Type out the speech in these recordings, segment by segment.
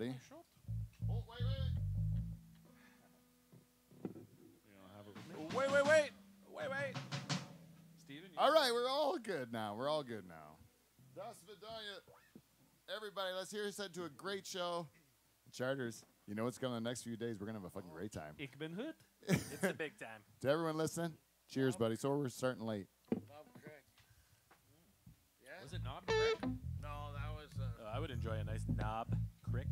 buddy. Oh, wait. You don't have it with me? Wait. Steven, you All right, we're all good now. Das Vidania. Everybody, let's hear us head to a great show. Charters, you know what's going on in the next few days? We're going to have a fucking great time. Ik ben goed. It's a big time. To everyone listening, cheers, buddy. So we're starting late. Bob Craig. Yeah? Was it Knob Crick? No, that was. I would enjoy a nice Knob Crick.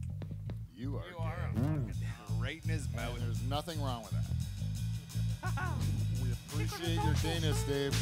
You are. You are a good. fucking Right in his And mouth. there's nothing wrong with that. We appreciate your gayness, Dave.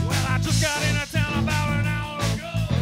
Well, I just got into town about an hour ago.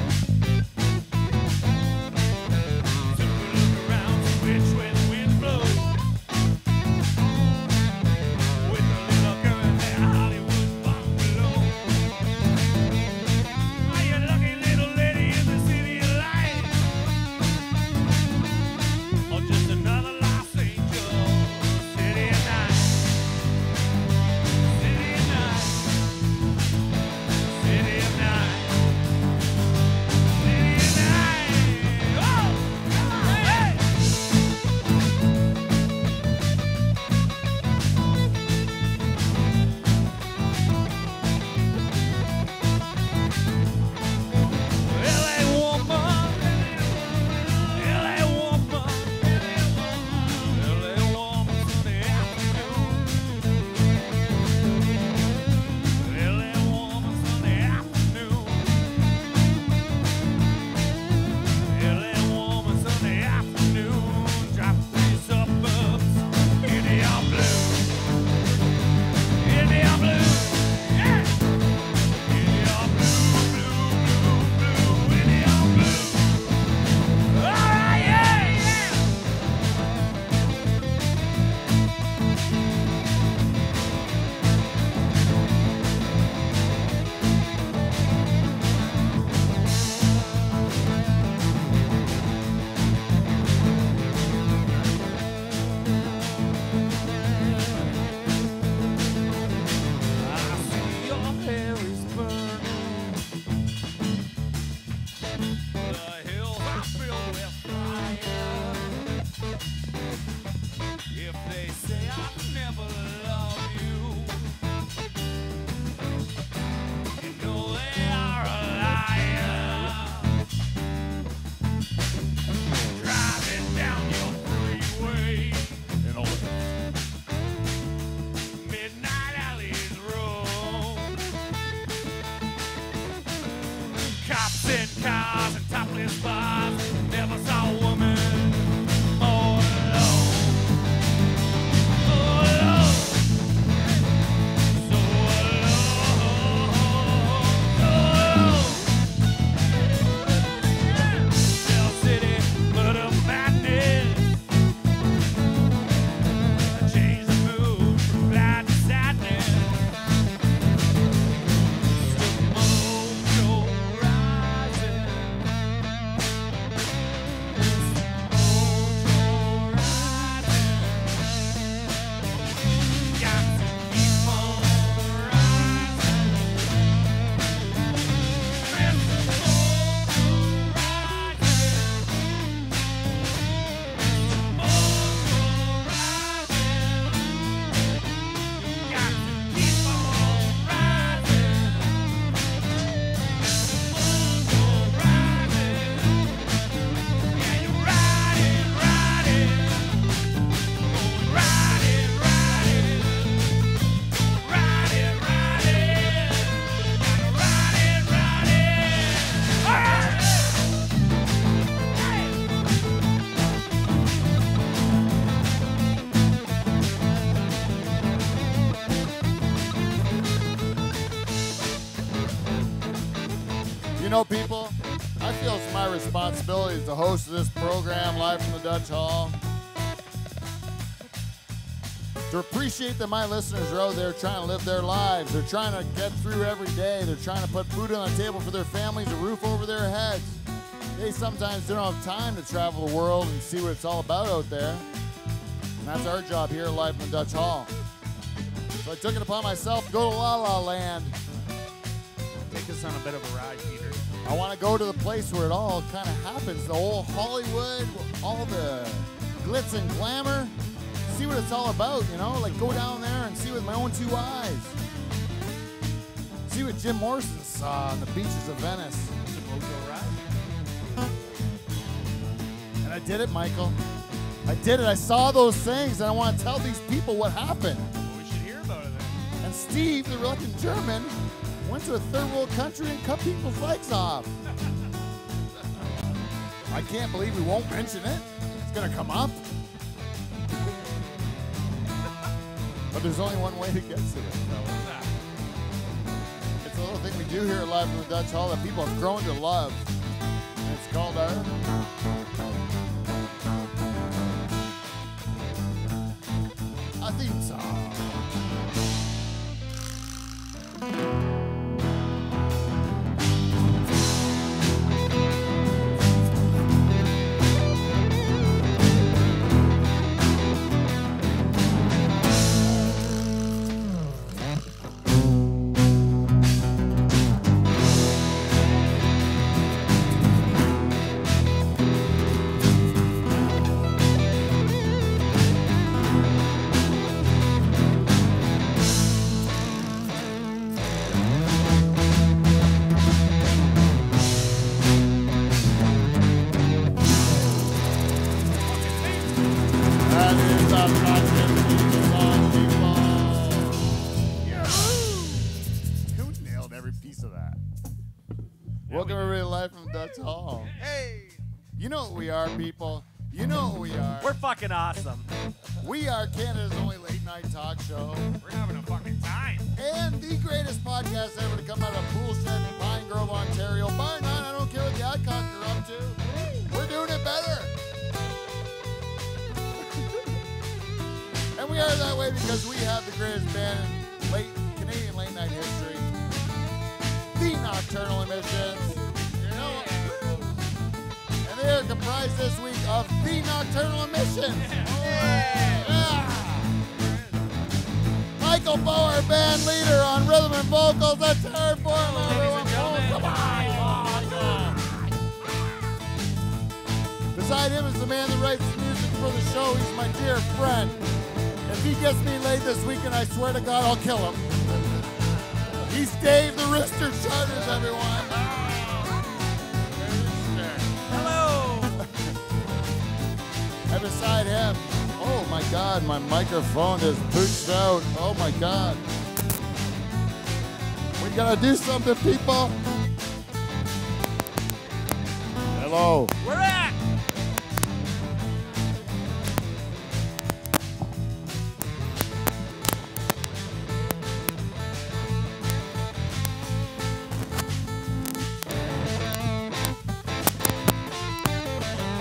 know, people, I feel it's my responsibility as the host of this program live from the Dutch Hall to appreciate that my listeners are out there trying to live their lives. They're trying to get through every day. They're trying to put food on the table for their families, a roof over their heads. They sometimes don't have time to travel the world and see what it's all about out there. And that's our job here live from the Dutch Hall. So I took it upon myself to go to La La Land. Take us on a bit of a ride, Peter. I want to go to the place where it all kind of happens, the whole Hollywood, all the glitz and glamour. See what it's all about, you know? Like go down there and see with my own 2 eyes. See what Jim Morrison saw on the beaches of Venice. It's a mojo ride. And I did it, Michael. I did it. I saw those things, and I want to tell these people what happened. Well, we should hear about it then. And Steve, the reluctant German, went to a third world country and cut people's legs off. I can't believe we won't mention it. It's going to come up. But there's only one way to get to it. It's a little thing we do here at Live from the Dutch Hall that people have grown to love. And it's called our a theme song. Welcome everybody live from Dutch Hall. Hey! You know what we are, people. You know what we are. We're fucking awesome. We are Canada's only late night talk show. We're having a fucking time. And the greatest podcast ever to come out of Bullshit in Pine Grove, Ontario. Bar none, I don't care what the Adcock are up to. We're doing it better. And we are that way because we have the greatest band in Canadian late night history. The Nocturnal Emissions. You know, and they are comprised this week of the Nocturnal Emissions. Yeah. Michael Bauer, band leader on rhythm and vocals. Let's hear it for him, everyone. Come on. Beside him is the man that writes the music for the show. He's my dear friend. If he gets me laid this weekend, I swear to God, I'll kill him. He's Dave the Rooster Charters, everyone. Hello. And beside him, oh my God, my microphone is pooched out. Oh my God. We gotta do something, people. Hello. We're at.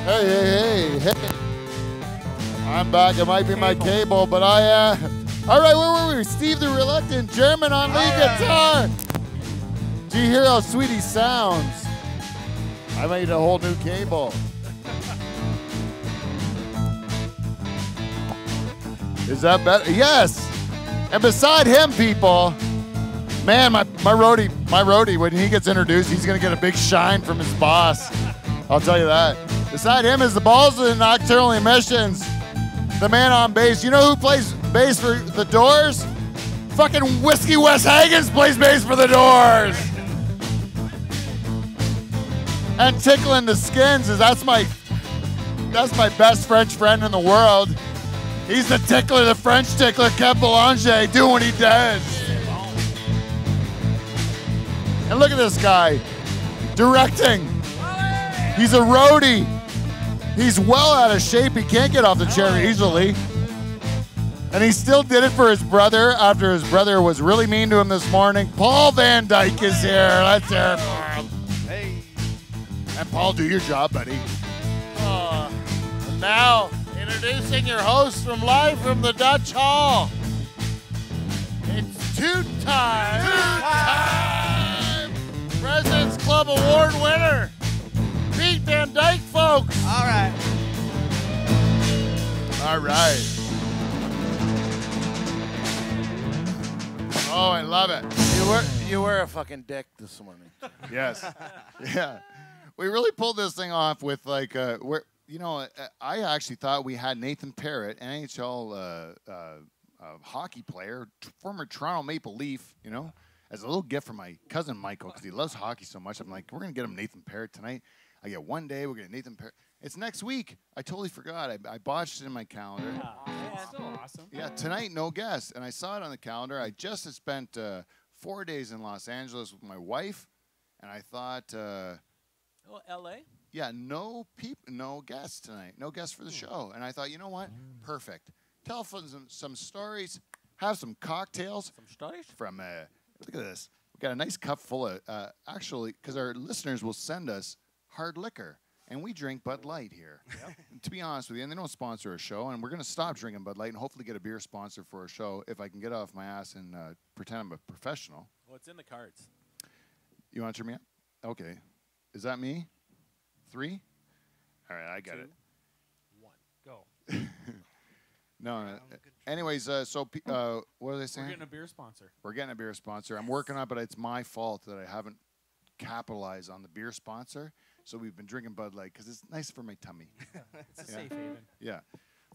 Hey. I'm back. It might be my cable, but I, all right, where were we? Steve the Reluctant German on lead guitar. Do you hear how sweet he sounds? I made a whole new cable. Is that better? Yes. And beside him, people, man, my roadie, when he gets introduced, he's gonna get a big shine from his boss. I'll tell you that. Beside him is the balls of the Nocturnal Emissions, the man on bass. You know who plays bass for the Doors? Fucking Whiskey Wes Hagens plays bass for the Doors. And Tickling the Skins that's my best French friend in the world. He's the tickler, the French tickler, Kev Boulanger, doing what he does. And look at this guy, directing. He's a roadie. He's well out of shape. He can't get off the chair easily. And he still did it for his brother after his brother was really mean to him this morning. Paul Van Dyke is here. Let's hear it for him. Hey. And Paul, do your job, buddy. Now, introducing Introducing your host from live from the Dutch Hall. It's two-time President's Club Award winner, Pete Van Dyke, folks. All right. All right. Oh, I love it. You were a fucking dick this morning. Yes. Yeah. We really pulled this thing off with like, I actually thought we had Nathan Parrott, NHL hockey player, former Toronto Maple Leaf, as a little gift for my cousin Michael because he loves hockey so much. I'm like, we're going to get him Nathan Parrott tonight. I get one day, we're going to Nathan Parrott. It's next week. I totally forgot. I botched it in my calendar. That's still awesome. Yeah, tonight, no guest. And I saw it on the calendar. I just had spent 4 days in Los Angeles with my wife, and I thought, L.A.? yeah, no guests tonight. No guests for the show. And I thought, you know what? Perfect. Tell some stories. Have some cocktails. Some stories? From, look at this. We got a nice cup full of, actually, because our listeners will send us hard liquor. And we drink Bud Light here. Yep. To be honest with you, and they don't sponsor a show, and we're going to stop drinking Bud Light and hopefully get a beer sponsor for a show if I can get off my ass and pretend I'm a professional. Well, it's in the cards. You want to turn me up? Okay. Is that me? 3? All right, I got 2, it. 1, go. No. Anyways, what was I saying? We're getting a beer sponsor. We're getting a beer sponsor. I'm working on it, but it's my fault that I haven't capitalized on the beer sponsor. So we've been drinking Bud Light because it's nice for my tummy. It's a safe haven. Yeah.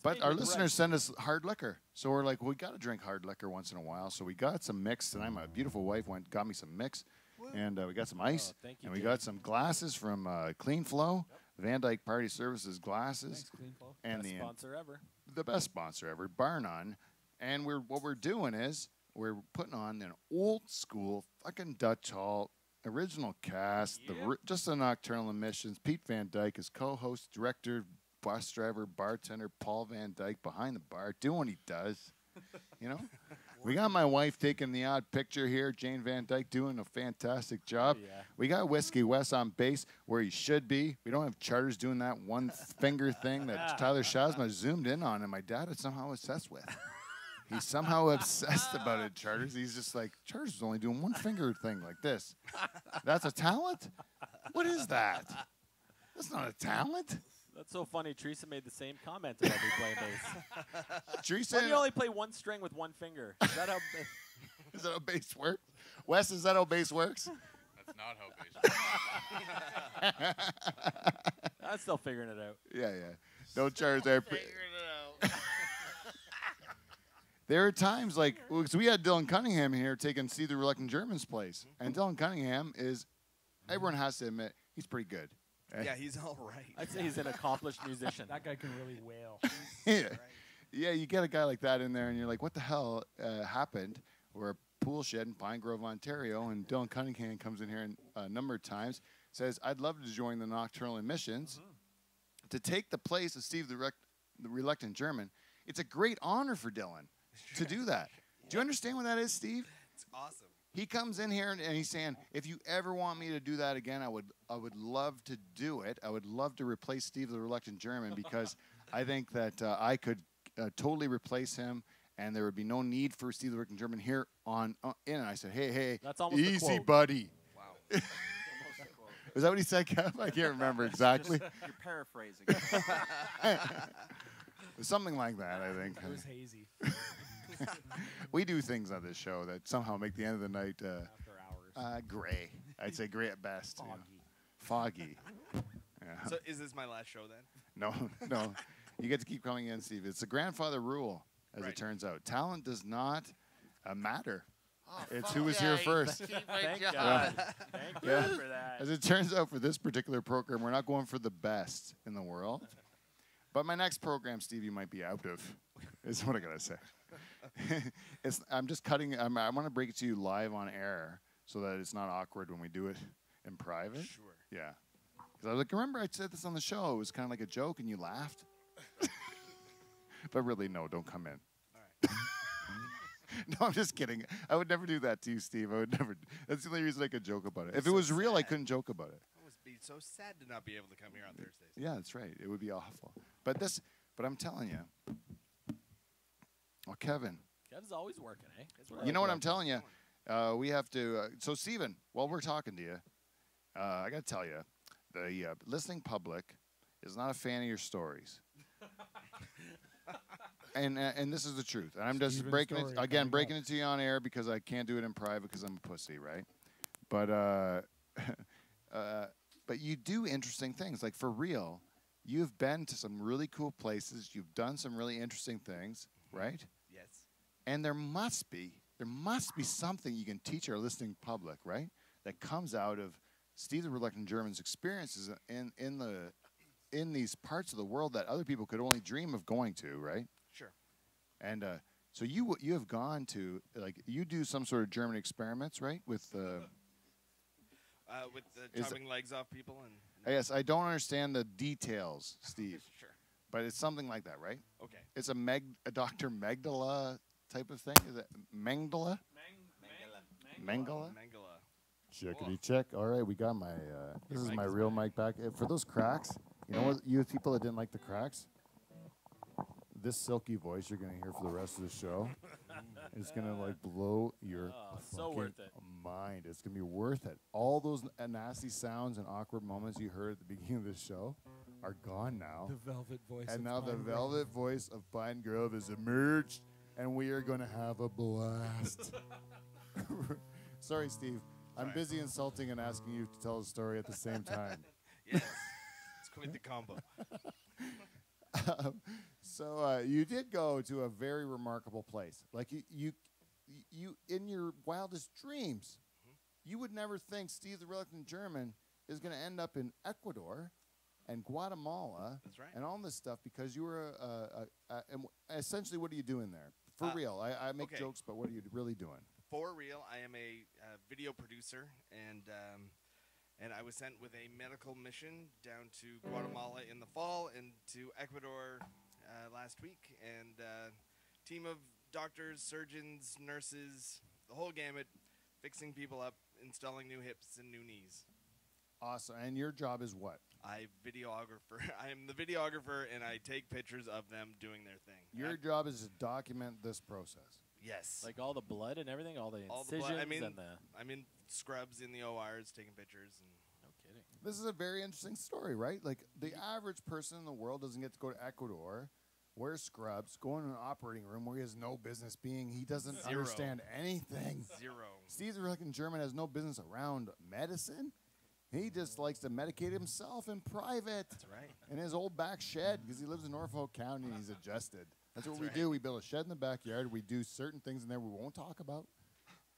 But made our with listeners send us hard liquor. So we're like, we got to drink hard liquor once in a while. So we got some mix tonight. My beautiful wife got me some mix. And we got some ice. thank you, and we Dave. got some glasses from Clean Flow, Van Dyke Party Services glasses. Thanks, Clean Flow. And Best sponsor ever. the best sponsor ever, bar none. And what we're doing is we're putting on an old school fucking Dutch Hall original cast, just the Nocturnal Emissions. Pete Van Dyke is co-host, director, bus driver, bartender. Paul Van Dyke behind the bar doing what he does. We got my wife taking the odd picture here. Jane Van Dyke doing a fantastic job. Yeah. We got Whiskey Wes on bass where he should be. We don't have Charters doing that one finger thing that Tyler Shazma zoomed in on and my dad is somehow obsessed with. He's somehow obsessed about it, Charters. He's just like, Charters is only doing one finger thing like this. That's a talent? What is that? That's not a talent. That's so funny. Teresa made the same comment about me playing bass. Teresa, Why do you only play one string with one finger? Is that how? is that how bass works? Wes, is that how bass works? That's not how bass works. I'm still figuring it out. Yeah. No Charters there. Figuring it out. There are times like, because we had Dylan Cunningham here taking See the Reluctant Germans place. And Dylan Cunningham is, everyone has to admit, he's pretty good. Yeah, he's all right. I'd say he's an accomplished musician. That guy can really wail. Yeah, you get a guy like that in there, and you're like, what the hell happened? We're a pool shed in Pine Grove, Ontario, and Dylan Cunningham comes in here a number of times, says, I'd love to join the Nocturnal Emissions to take the place of Steve the Reluctant German. It's a great honor for Dylan to do that. Do you understand what that is, Steve? It's awesome. He comes in here and he's saying, if you ever want me to do that again, I would love to do it. I would love to replace Steve the Reluctant German because I think that I could totally replace him and there would be no need for Steve the Reluctant German here on in. And I said, hey, That's almost a easy, quote. buddy. Wow. Is that what he said, Kev? I can't remember exactly. You're paraphrasing. Something like that, I think. It was hazy We do things on this show that somehow make the end of the night after hours. gray. I'd say gray at best. Foggy. Yeah. So is this my last show then? No. You get to keep coming in, Steve. It's the grandfather rule, as it Right. turns out. Talent does not matter. Oh, It's fuck who was yeah, here you first. keep my Thank job. God. Thank you Yeah. for that. As it turns out, for this particular program, we're not going for the best in the world. But my next program, Steve, you might be out of, is what I gotta say. I'm just cutting. I want to break it to you live on air so that it's not awkward when we do it in private. Sure. Yeah. Because I was like, remember I said this on the show. It was kind of like a joke, and you laughed. But really, no, don't come in. All right. No, I'm just kidding. I would never do that to you, Steve. I would never. That's the only reason I could joke about it. If it so was real, I sad. couldn't joke about it. It must be so sad to not be able to come here on Thursdays. Yeah, that's right. It would be awful. But this, But I'm telling you. Well, Kevin. Kevin's always working, eh? You know what I'm telling you? We have to. So, Steven, while we're talking to you, I got to tell you, the listening public is not a fan of your stories. And this is the truth. And I'm just Steven's breaking it story again, coming breaking up. it to you on air because I can't do it in private because I'm a pussy, right? But but you do interesting things. Like for real, you've been to some really cool places. You've done some really interesting things, right? Yes. And there must be something you can teach our listening public, right? That comes out of Steve the Reluctant German's experiences in these parts of the world that other people could only dream of going to, right? Sure. And so you have gone to, like, you do some sort of German experiments, right? With With the Is- chopping legs off people and. yes, I don't understand the details, Steve, Sure. but it's something like that, right? Okay. It's a Dr. Magdala type of thing. Is it Mengele? Mengele? Mangala. Checkity check. All right, we got my. This is mic my is real mic back. For those cracks, you know what? You people that didn't like the cracks, this silky voice you're gonna hear for the rest of the show is gonna like blow your so fucking worth it. mind. It's gonna be worth it. All those nasty sounds and awkward moments you heard at the beginning of this show are gone now. The velvet voice. And of now the Pine Grove. velvet voice of Pine Grove has emerged, and we are going to have a blast. Sorry, Steve. I'm busy insulting and asking you to tell a story at the same time. Yes. It's quite the combo. So you did go to a very remarkable place. Like you in your wildest dreams, you would never think Steve the Reluctant German is going to end up in Ecuador and Guatemala That's right. and all this stuff because you were and essentially, what are you doing there? For real, I make okay. jokes, but what are you really doing? For real, I am a video producer, and I was sent with a medical mission down to Guatemala in the fall and to Ecuador last week, and team of doctors, surgeons, nurses, the whole gamut, fixing people up, installing new hips and new knees. Awesome. And your job is what? I am the videographer, and I take pictures of them doing their thing. Your job is to document this process. Yes. Like all the blood and everything, all the all the incisions blood. I mean, and the. I'm in scrubs in the ORs taking pictures, and No kidding. This is a very interesting story, right? Like the average person in the world doesn't get to go to Ecuador, wear scrubs, go in an operating room where he has no business being. He doesn't Zero. understand anything. zero. Steve the Reluctant German has no business around medicine. He just likes to medicate himself in private. That's right. In his old back shed because he lives in Norfolk County and he's adjusted. That's what we right. do. We build a shed in the backyard. We do certain things in there we won't talk about.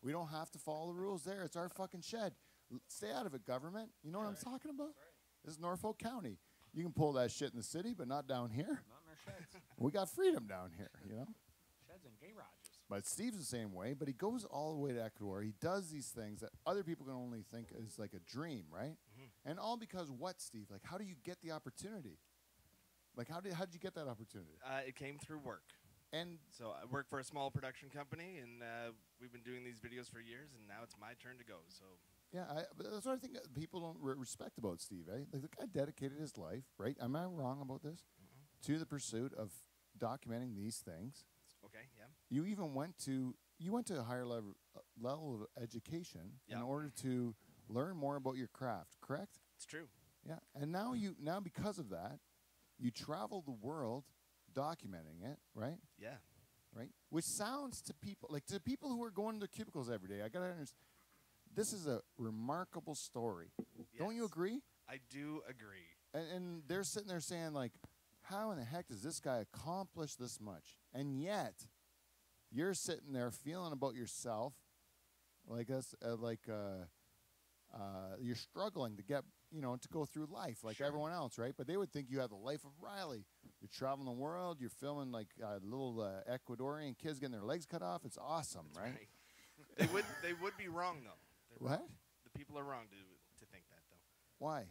We don't have to follow the rules there. It's our fucking shed. Stay out of it, government. You know what I'm talking about? This is Norfolk County. You can pull that shit in the city, but not down here. Not in our sheds. We got freedom down here, you know? Sheds and garages. But Steve's the same way, but he goes all the way to Ecuador. He does these things that other people can only think is like a dream, right? And all because what, Steve? Like, how do you get the opportunity? Like, how did you get that opportunity? It came through work. And So I work for a small production company, and we've been doing these videos for years, and now it's my turn to go. So yeah, but that's what I think people don't respect about Steve, eh? Like, the guy dedicated his life, right? Am I wrong about this? To the pursuit of documenting these things. okay, yeah, You even went to a higher level of education in Yeah. order to learn more about your craft, correct? it's true. Yeah. And now because of that, you travel the world documenting it, right? Yeah, Right? Which sounds to people who are going to cubicles every day, I gotta understand. This is a remarkable story. Don't you Yes. agree? I do agree. And they're sitting there saying, like, how in the heck does this guy accomplish this much? And yet, you're sitting there feeling about yourself like us, you're struggling to get, to go through life like everyone else, right? But they would think you have the life of Riley. You're traveling the world. You're filming like little Ecuadorian kids getting their legs cut off. It's awesome, right? Right. They would be wrong though. They're What? wrong. The people are wrong to think that though. Why?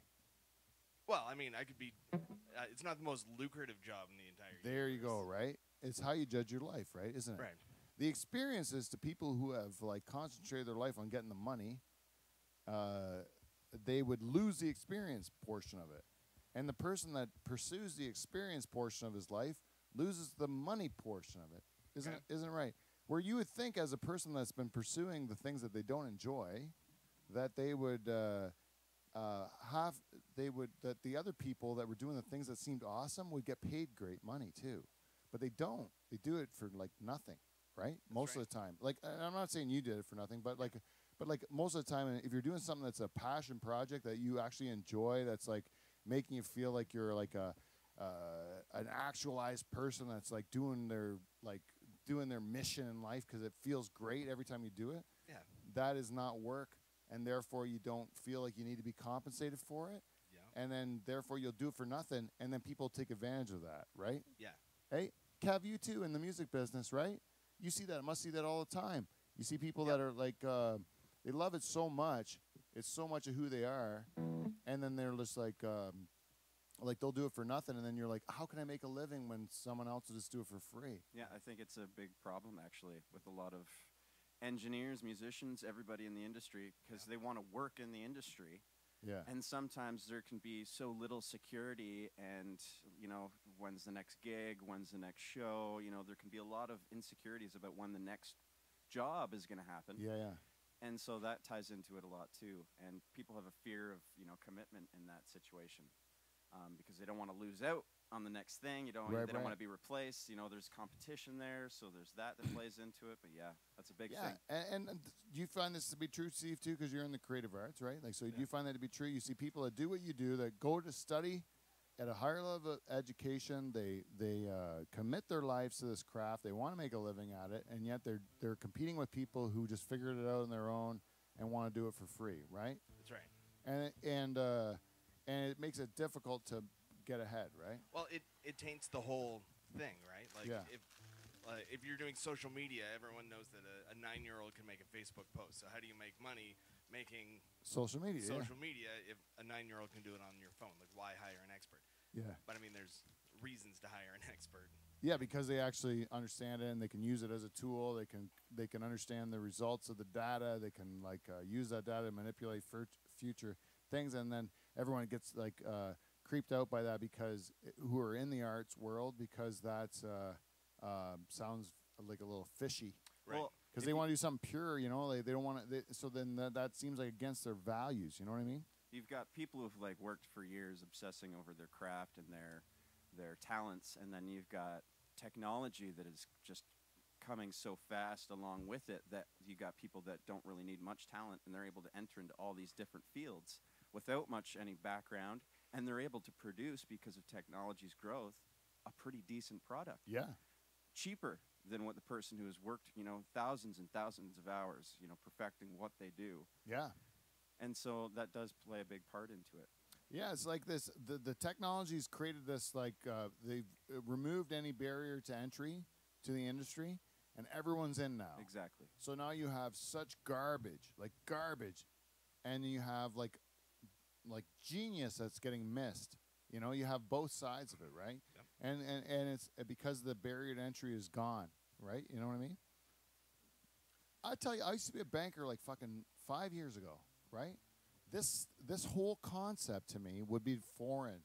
Well, I mean, I could be. It's not the most lucrative job in the entire. There you go, universe. right? It's how you judge your life, right? Isn't it? Right. The experiences to people who have like concentrated their life on getting the money, they would lose the experience portion of it. And the person that pursues the experience portion of his life loses the money portion of it. Isn't it right? Where you would think as a person that's been pursuing the things that they don't enjoy, that they would that the other people that were doing the things that seemed awesome would get paid great money too. But they don't. They do it for like nothing, right? Most of the time. Like, and I'm not saying you did it for nothing, but like most of the time, if you're doing something that's a passion project that you actually enjoy, that's like making you feel like you're like an actualized person that's like doing their mission in life because it feels great every time you do it. Yeah. That is not work, and therefore you don't feel like you need to be compensated for it. Yeah. And then therefore you'll do it for nothing, and then people take advantage of that, right? Yeah. Hey, Kev, you too in the music business, right? You see that, must see that all the time. You see people that are like, they love it so much, it's so much of who they are, and then they're just like they'll do it for nothing, and then you're like, how can I make a living when someone else will just do it for free? Yeah, I think it's a big problem actually with a lot of engineers, musicians, everybody in the industry, because they want to work in the industry. Yeah. And sometimes there can be so little security, and when's the next gig, when's the next show, there can be a lot of insecurities about when the next job is going to happen. Yeah. And so that ties into it a lot too. And people have a fear of, commitment in that situation. Because they don't want to lose out on the next thing. They don't want to be replaced. There's competition there, so there's that plays into it. But yeah, that's a big thing. And do you find this to be true, Steve, too? Because you're in the creative arts, right? Like, so do you find that to be true? You see people that do what you do, that go to study at a higher level of education. They commit their lives to this craft. They want to make a living at it, and yet they're competing with people who just figured it out on their own and want to do it for free, right? That's right. And it makes it difficult to get ahead, right? Well, it taints the whole thing, right? Like, Yeah. if you're doing social media, everyone knows that a 9-year-old can make a Facebook post. So how do you make money making Social media. media if a 9-year-old can do it on your phone? Like, why hire an expert? Yeah. But I mean, there's reasons to hire an expert. Yeah, because they actually understand it and they can use it as a tool. They can understand the results of the data. They can use that data to manipulate future things, and then everyone gets creeped out by that because who are in the arts world, because that's sounds like a little fishy. Right. Well, Because they want to do something pure, they don't want to. So then that seems like against their values. You know what I mean? you've got people who've worked for years obsessing over their craft and their talents, and then you've got technology that is just coming so fast along with it that you got people that don't really need much talent, and they're able to enter into all these different fields without much any background, and they're able to produce, because of technology's growth, a pretty decent product. Yeah. Cheaper than what the person who has worked, thousands and thousands of hours, perfecting what they do. Yeah. And so that does play a big part into it. Yeah, it's like this. The technology's created this, they've removed any barrier to entry to the industry, and everyone's in now. Exactly. So now you have such garbage, and you have like genius that's getting missed. You have both sides of it, right? Yep. And it's because the barrier to entry is gone, right? You know what I mean? I tell you, I used to be a banker like fucking 5 years ago, right? This whole concept to me would be foreign.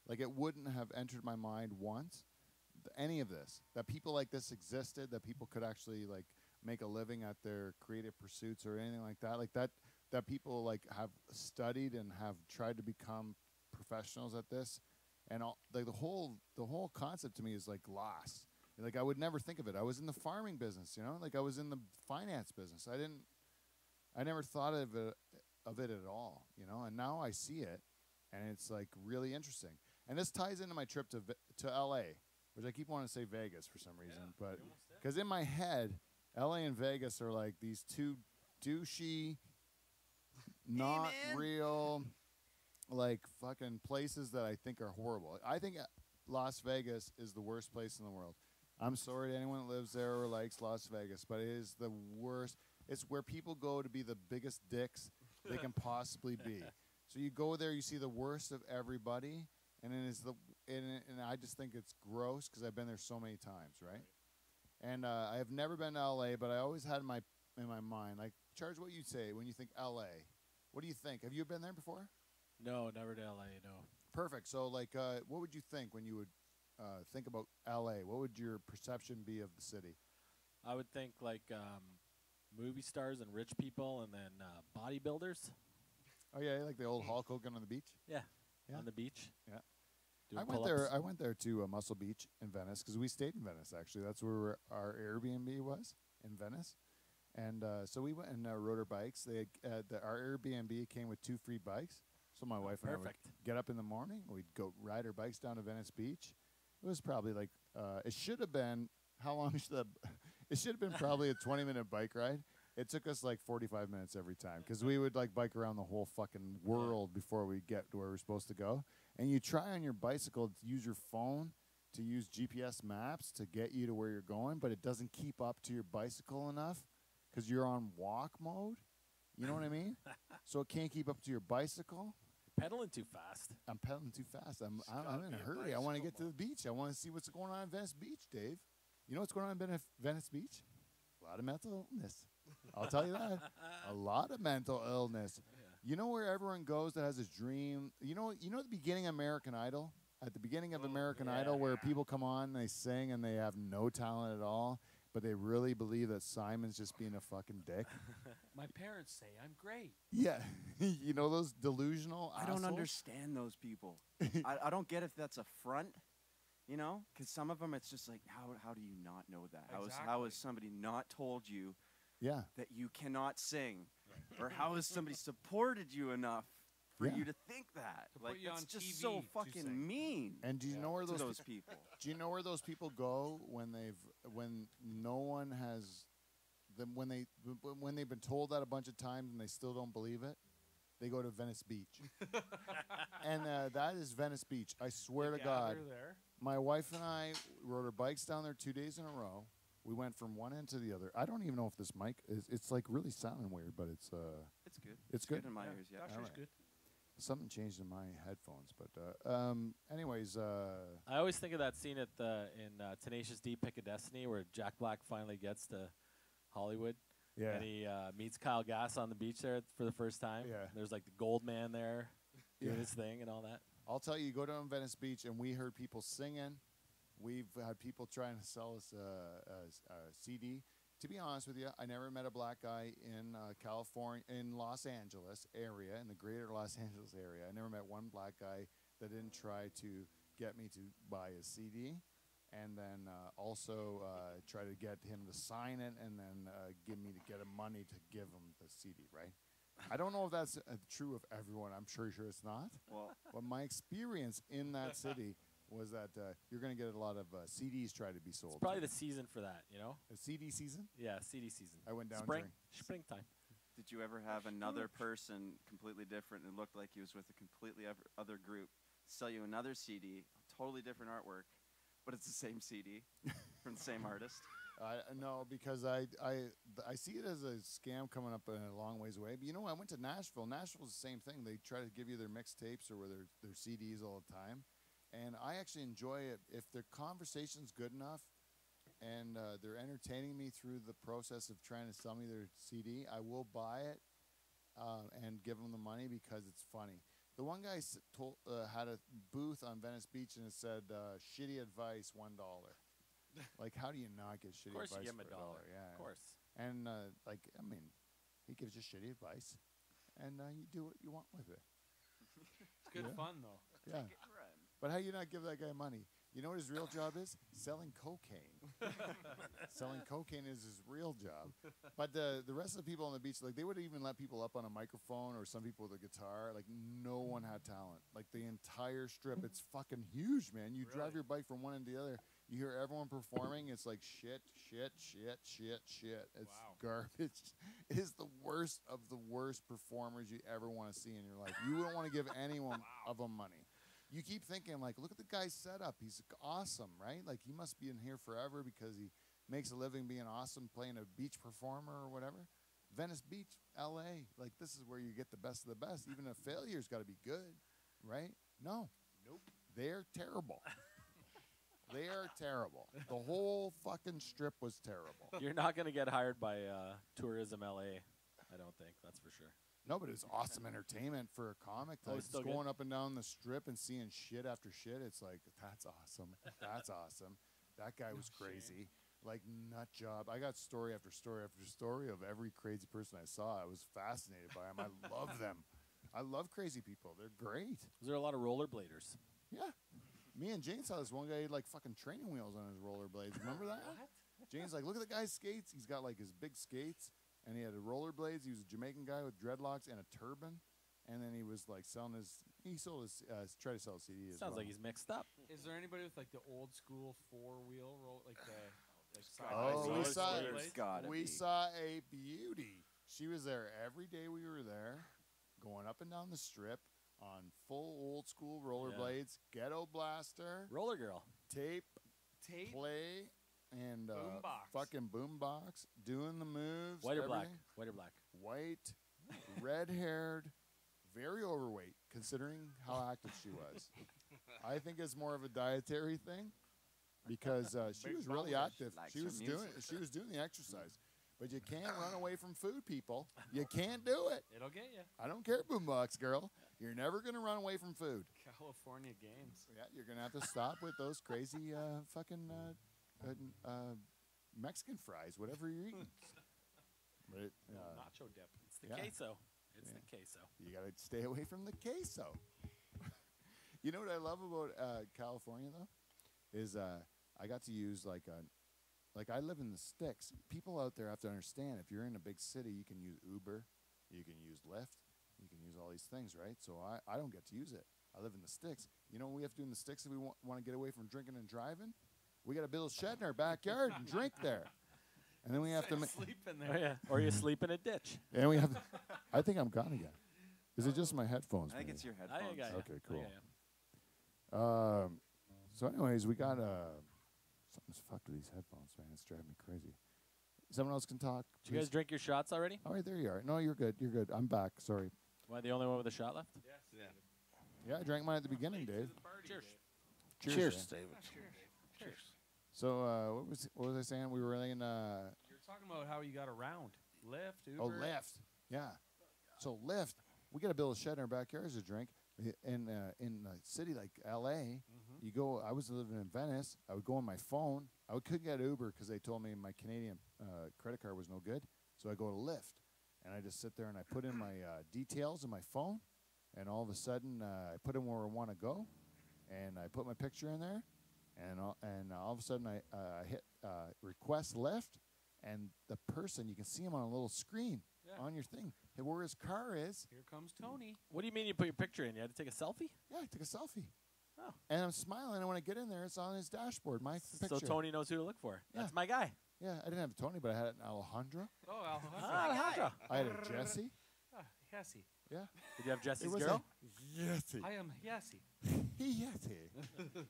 Like, it wouldn't have entered my mind once, any of this, that people like this existed, that people could actually make a living at their creative pursuits or anything like that, that people have studied and have tried to become professionals at this, and all, the whole concept to me is lost. I would never think of it. I was in the farming business, I was in the finance business. I never thought of it at all, and now I see it, and it's really interesting. And this ties into my trip to LA, which I keep wanting to say Vegas for some reason, but because in my head, LA and Vegas are these two douchey, not real, fucking places that I think are horrible. I think Las Vegas is the worst place in the world. I'm sorry to anyone that lives there or likes Las Vegas, but it is the worst. It's where people go to be the biggest dicks they can possibly be. So you go there, you see the worst of everybody, and I just think it's gross because I've been there so many times, right? And I have never been to L.A., but I always had in my mind, Charles, what you say when you think L.A. What do you think? Have you been there before? No, never to LA, no. Perfect. So, like, what would you think when you would think about L.A.? What would your perception be of the city? I would think like movie stars and rich people, and then bodybuilders. Oh yeah, like the old Hulk Hogan on the beach. Yeah. Yeah. On the beach. Yeah. Doing I went pull-ups. there. I went there to Muscle Beach in Venice because we stayed in Venice. Actually, that's where our Airbnb was in Venice, and so we went and rode our bikes. Our Airbnb came with 2 free bikes. So my wife and I would Perfect. get up in the morning. We'd go ride our bikes down to Venice Beach. It was probably like it should have been. How long should that? It should have been probably a 20-minute bike ride. It took us like 45 minutes every time because we would like bike around the whole fucking world before we get to where we're supposed to go. And you try on your bicycle to use your phone to use GPS maps to get you to where you're going, but it doesn't keep up to your bicycle enough because you're on walk mode. You know what I mean? So it can't keep up to your bicycle. Pedaling too fast. I'm pedaling too fast. I'm gotta in a be a hurry. I want to bicycle get to the beach. I want to see what's going on in Venice Beach, Dave. You know what's going on in Venice Beach? A lot of mental illness. I'll tell you that. A lot of mental illness. You know where everyone goes that has this dream? You know the beginning of American Idol? At the beginning of American Idol where people come on and they sing and they have no talent at all, but they really believe that Simon's just being a fucking dick. My parents say I'm great. Yeah. You know those delusional I don't assholes? understand those people. I don't get if that's a front, you know, because some of them it's just like, how do you not know that? How Exactly. has somebody not told you Yeah. that you cannot sing? Or how has somebody supported you enough for Yeah. you to think that? To Like, put you that's on just TV so to fucking sing. mean And do you know where to those those people. Do you know where those people go when no one has them when they've been told that a bunch of times and they still don't believe it? They go to Venice Beach, and that is Venice Beach. I swear to God, Gather there. my wife and I rode our bikes down there 2 days in a row. We went from one end to the other. I don't even know if this mic is. It's like really sounding weird, but it's It's good. It's good? in my ears, yeah. Dasher's Alright. good. something changed in my headphones. But anyways, I always think of that scene at in Tenacious D: Pick a Destiny, where Jack Black finally gets to Hollywood, yeah. and he meets Kyle Gass on the beach there for the first time. Yeah. There's like the gold man there doing Yeah. his thing and all that. I'll tell you, go down Venice Beach, and we heard people singing. We've had people trying to sell us a CD. To be honest with you, I never met a black guy in California, in Los Angeles area, in the greater Los Angeles area. I never met one black guy that didn't try to get me to buy a CD, and then also try to get him to sign it, and then get him money to give him the CD, right? I don't know if that's true of everyone. I'm sure it's not. Well, But my experience in that city was that you're going to get a lot of CDs try to be sold. It's probably to the season for that, you know? you. A CD season. Yeah, CD season. I went down Spring, during. springtime. did you ever have another person completely different and looked like he was with a completely other group sell you another CD, totally different artwork, but it's the same CD from the same artist? No, because I see it as a scam coming up a long ways away. But you know, I went to Nashville. Nashville's the same thing. They try to give you their mixtapes or their CDs all the time, and I actually enjoy it if their conversation's good enough, and they're entertaining me through the process of trying to sell me their CD. I will buy it and give them the money because it's funny. The one guy had a booth on Venice Beach and it said "shitty advice, $1." Like, how do you not get shitty Of course, advice you give him for a dollar. Yeah, Of course. And I mean, he gives you shitty advice, and you do what you want with it. It's good Yeah. fun though. Yeah. But how you not give that guy money? You know what his real job is? Selling cocaine. Selling cocaine is his real job. But the rest of the people on the beach, like, they would even let people up on a microphone or some people with a guitar. Like, no one had talent. Like, the entire strip, it's fucking huge, man. You drive your bike from one end to the other. You hear everyone performing. It's like shit. It's garbage. It is the worst of the worst performers you ever want to see in your life. You wouldn't want to give anyone of them money. You keep thinking, like, look at the guy's setup. He's awesome, right? Like, he must be in here forever because he makes a living being awesome, playing a beach performer or whatever. Venice Beach, L.A., like, this is where you get the best of the best. Even a failure's got to be good, right? No. Nope. They're terrible. They are terrible. The whole fucking strip was terrible. You're not going to get hired by Tourism LA, I don't think. That's for sure. No, but it's awesome entertainment for a comic. Oh, Like, it's just still good? going up and down the strip and seeing shit after shit. It's like, that's awesome. That's awesome. That guy was crazy. Like, nut job. I got story after story after story of every crazy person I saw. I was fascinated by them. I love them. I love crazy people. They're great. Was there a lot of rollerbladers? Yeah. Me and Jane saw this one guy, he had like fucking training wheels on his rollerblades. Remember that? What? Jane's like, look at the guy's skates. He's got like his big skates, and he had rollerblades. He was a Jamaican guy with dreadlocks and a turban. And then he was like selling he sold his, tried to sell a CD as Sounds well. like he's mixed up. Is there anybody with like the old school 4-wheel roll, like the Oh, side-by-side we saw rollerblades? There's gotta we be. saw a beauty. She was there every day we were there, going up and down the strip on full old school rollerblades, ghetto blaster, Roller girl. tape, Tape? play, and Boombox. fucking boombox, doing the moves. White or black? everything. White or black? White, red-haired, very overweight, considering how active she was. I think it's more of a dietary thing because she Big was really boulders. active. Likes She her was music. doing the exercise. But you can't run away from food, people. You can't do it. It'll get you. I don't care, boombox girl. You're never gonna run away from food. California games. Yeah, you're gonna have to stop with those crazy fucking Mexican fries, whatever you're eating. But Nacho dip. It's the Yeah. queso. It's Yeah. the queso. you gotta stay away from the queso. You know what I love about California though, is I got to use like I live in the sticks. People out there have to understand if you're in a big city, you can use Uber, you can use Lyft, you can use all these things, right? So I don't get to use it. I live in the sticks. You know what we have to do in the sticks if we want to get away from drinking and driving? We got to build a shed in our backyard and drink there. And then we have to Sleep in Oh, there. yeah. Or you sleep in a ditch. and we have I think I'm gone again. Is it just my headphones? I think maybe? it's your I headphones. got ya. Okay, I cool. got ya. So anyways, we got something's fucked with these headphones, man. It's driving me crazy. Someone else can talk. Did you guys please? drink your shots already? All right, there you are. No, you're good. You're good. I'm back. Sorry. Am I the only one with a shot left? Yeah. Yeah, I drank mine at the beginning, Dave. Cheers. Cheers, David. Cheers. So what was I saying? We were in You're talking about how you got around. Lyft, Uber. Lyft. Yeah. So Lyft, we got to build a shed in our backyard as a drink. In a city like L.A., you go. I was living in Venice. I would go on my phone. I couldn't get Uber because they told me my Canadian credit card was no good. So I go to Lyft, and I just sit there and I put in my details in my phone, and all of a sudden I put in where I want to go, and I put my picture in there, and all of a sudden I hit request Lyft, and the person, you can see him on a little screen Yeah. on your thing, and where his car is. Here comes Tony. What do you mean you put your picture in? You had to take a selfie? Yeah, I took a selfie. Oh. And I'm smiling, and when I get in there, it's on his dashboard, my picture. So Tony knows who to look for. Yeah. That's my guy. Yeah, I didn't have Tony, but I had an Alejandro. Oh, Alejandro. Alejandro. I had a Jesse. Ah, Yessie. Yeah. Did you have Jesse's was girl? a Yessie. I am Yessie. Yessie.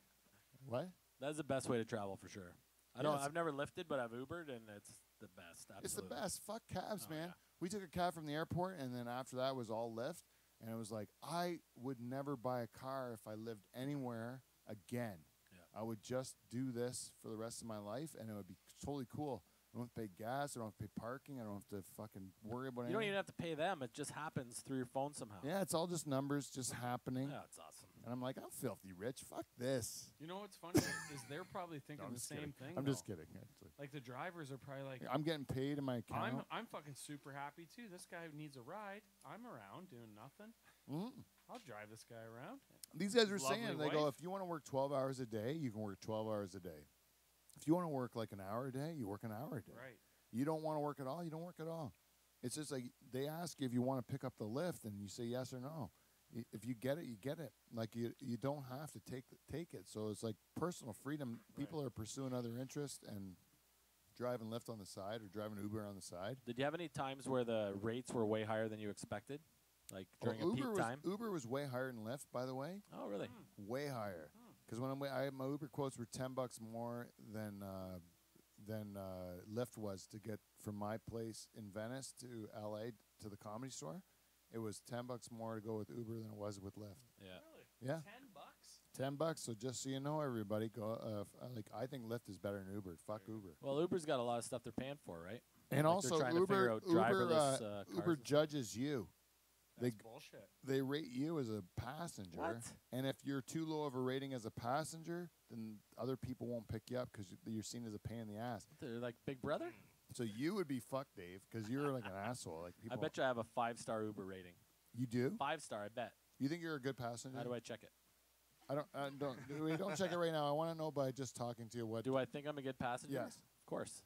What? That's the best way to travel for sure. Yes. I've never lifted, but I've Ubered, and it's the best. Absolutely. It's the best. Fuck cabs, Oh, man. yeah. We took a cab from the airport, and then after that was all Lyft. And it was like, I would never buy a car if I lived anywhere again. Yeah. I would just do this for the rest of my life, and it would be totally cool. I don't have to pay gas. I don't have to pay parking. I don't have to fucking worry about You anything. don't even have to pay them. It just happens through your phone somehow. Yeah, it's all just numbers just happening. Yeah, it's awesome. And I'm like, I'm filthy rich. Fuck this. You know what's funny is they're probably thinking No, I'm the just same kidding. thing. I'm just though. kidding. Actually. Like the drivers are probably like, I'm getting paid in my account. I'm fucking super happy too. This guy needs a ride. I'm around doing nothing. Mhm. I'll drive this guy around. These guys are Lovely saying, they go, wife. if you want to work 12 hours a day, you can work 12 hours a day. If you want to work like an hour a day, you work an hour a day. Right. You don't want to work at all, you don't work at all. It's just like they ask you if you want to pick up the lift, and you say yes or no. If you get it, you get it. Like you don't have to take it. So it's like personal freedom. People are pursuing other interests and driving Lyft on the side or driving Uber on the side. Did you have any times where the rates were way higher than you expected? Like during a peak time? Uber was way higher than Lyft, by the way. Oh, really? Way higher. Because when my Uber quotes were $10 more than Lyft was to get from my place in Venice to LA to the Comedy Store. It was $10 more to go with Uber than it was with Lyft. Yeah. Yeah, $10? $10. So just so you know, everybody, go. I think Lyft is better than Uber. Fuck Uber. Well, Uber's got a lot of stuff they're paying for, right? And Like they're also trying to figure Uber, out driverless, cars Uber and stuff. judges you. They That's bullshit. they rate you as a passenger. What? And if you're too low of a rating as a passenger, then other people won't pick you up because you're seen as a pain in the ass. They're like Big Brother. So you would be fucked, Dave, because you're like an asshole. Like I people. bet you I have a 5-star Uber rating. You do. 5-star, I bet. You think you're a good passenger? How do I check it? I don't. We don't check it right now. I want to know by just talking to you what. Do I think I'm a good passenger? Yes. Of course.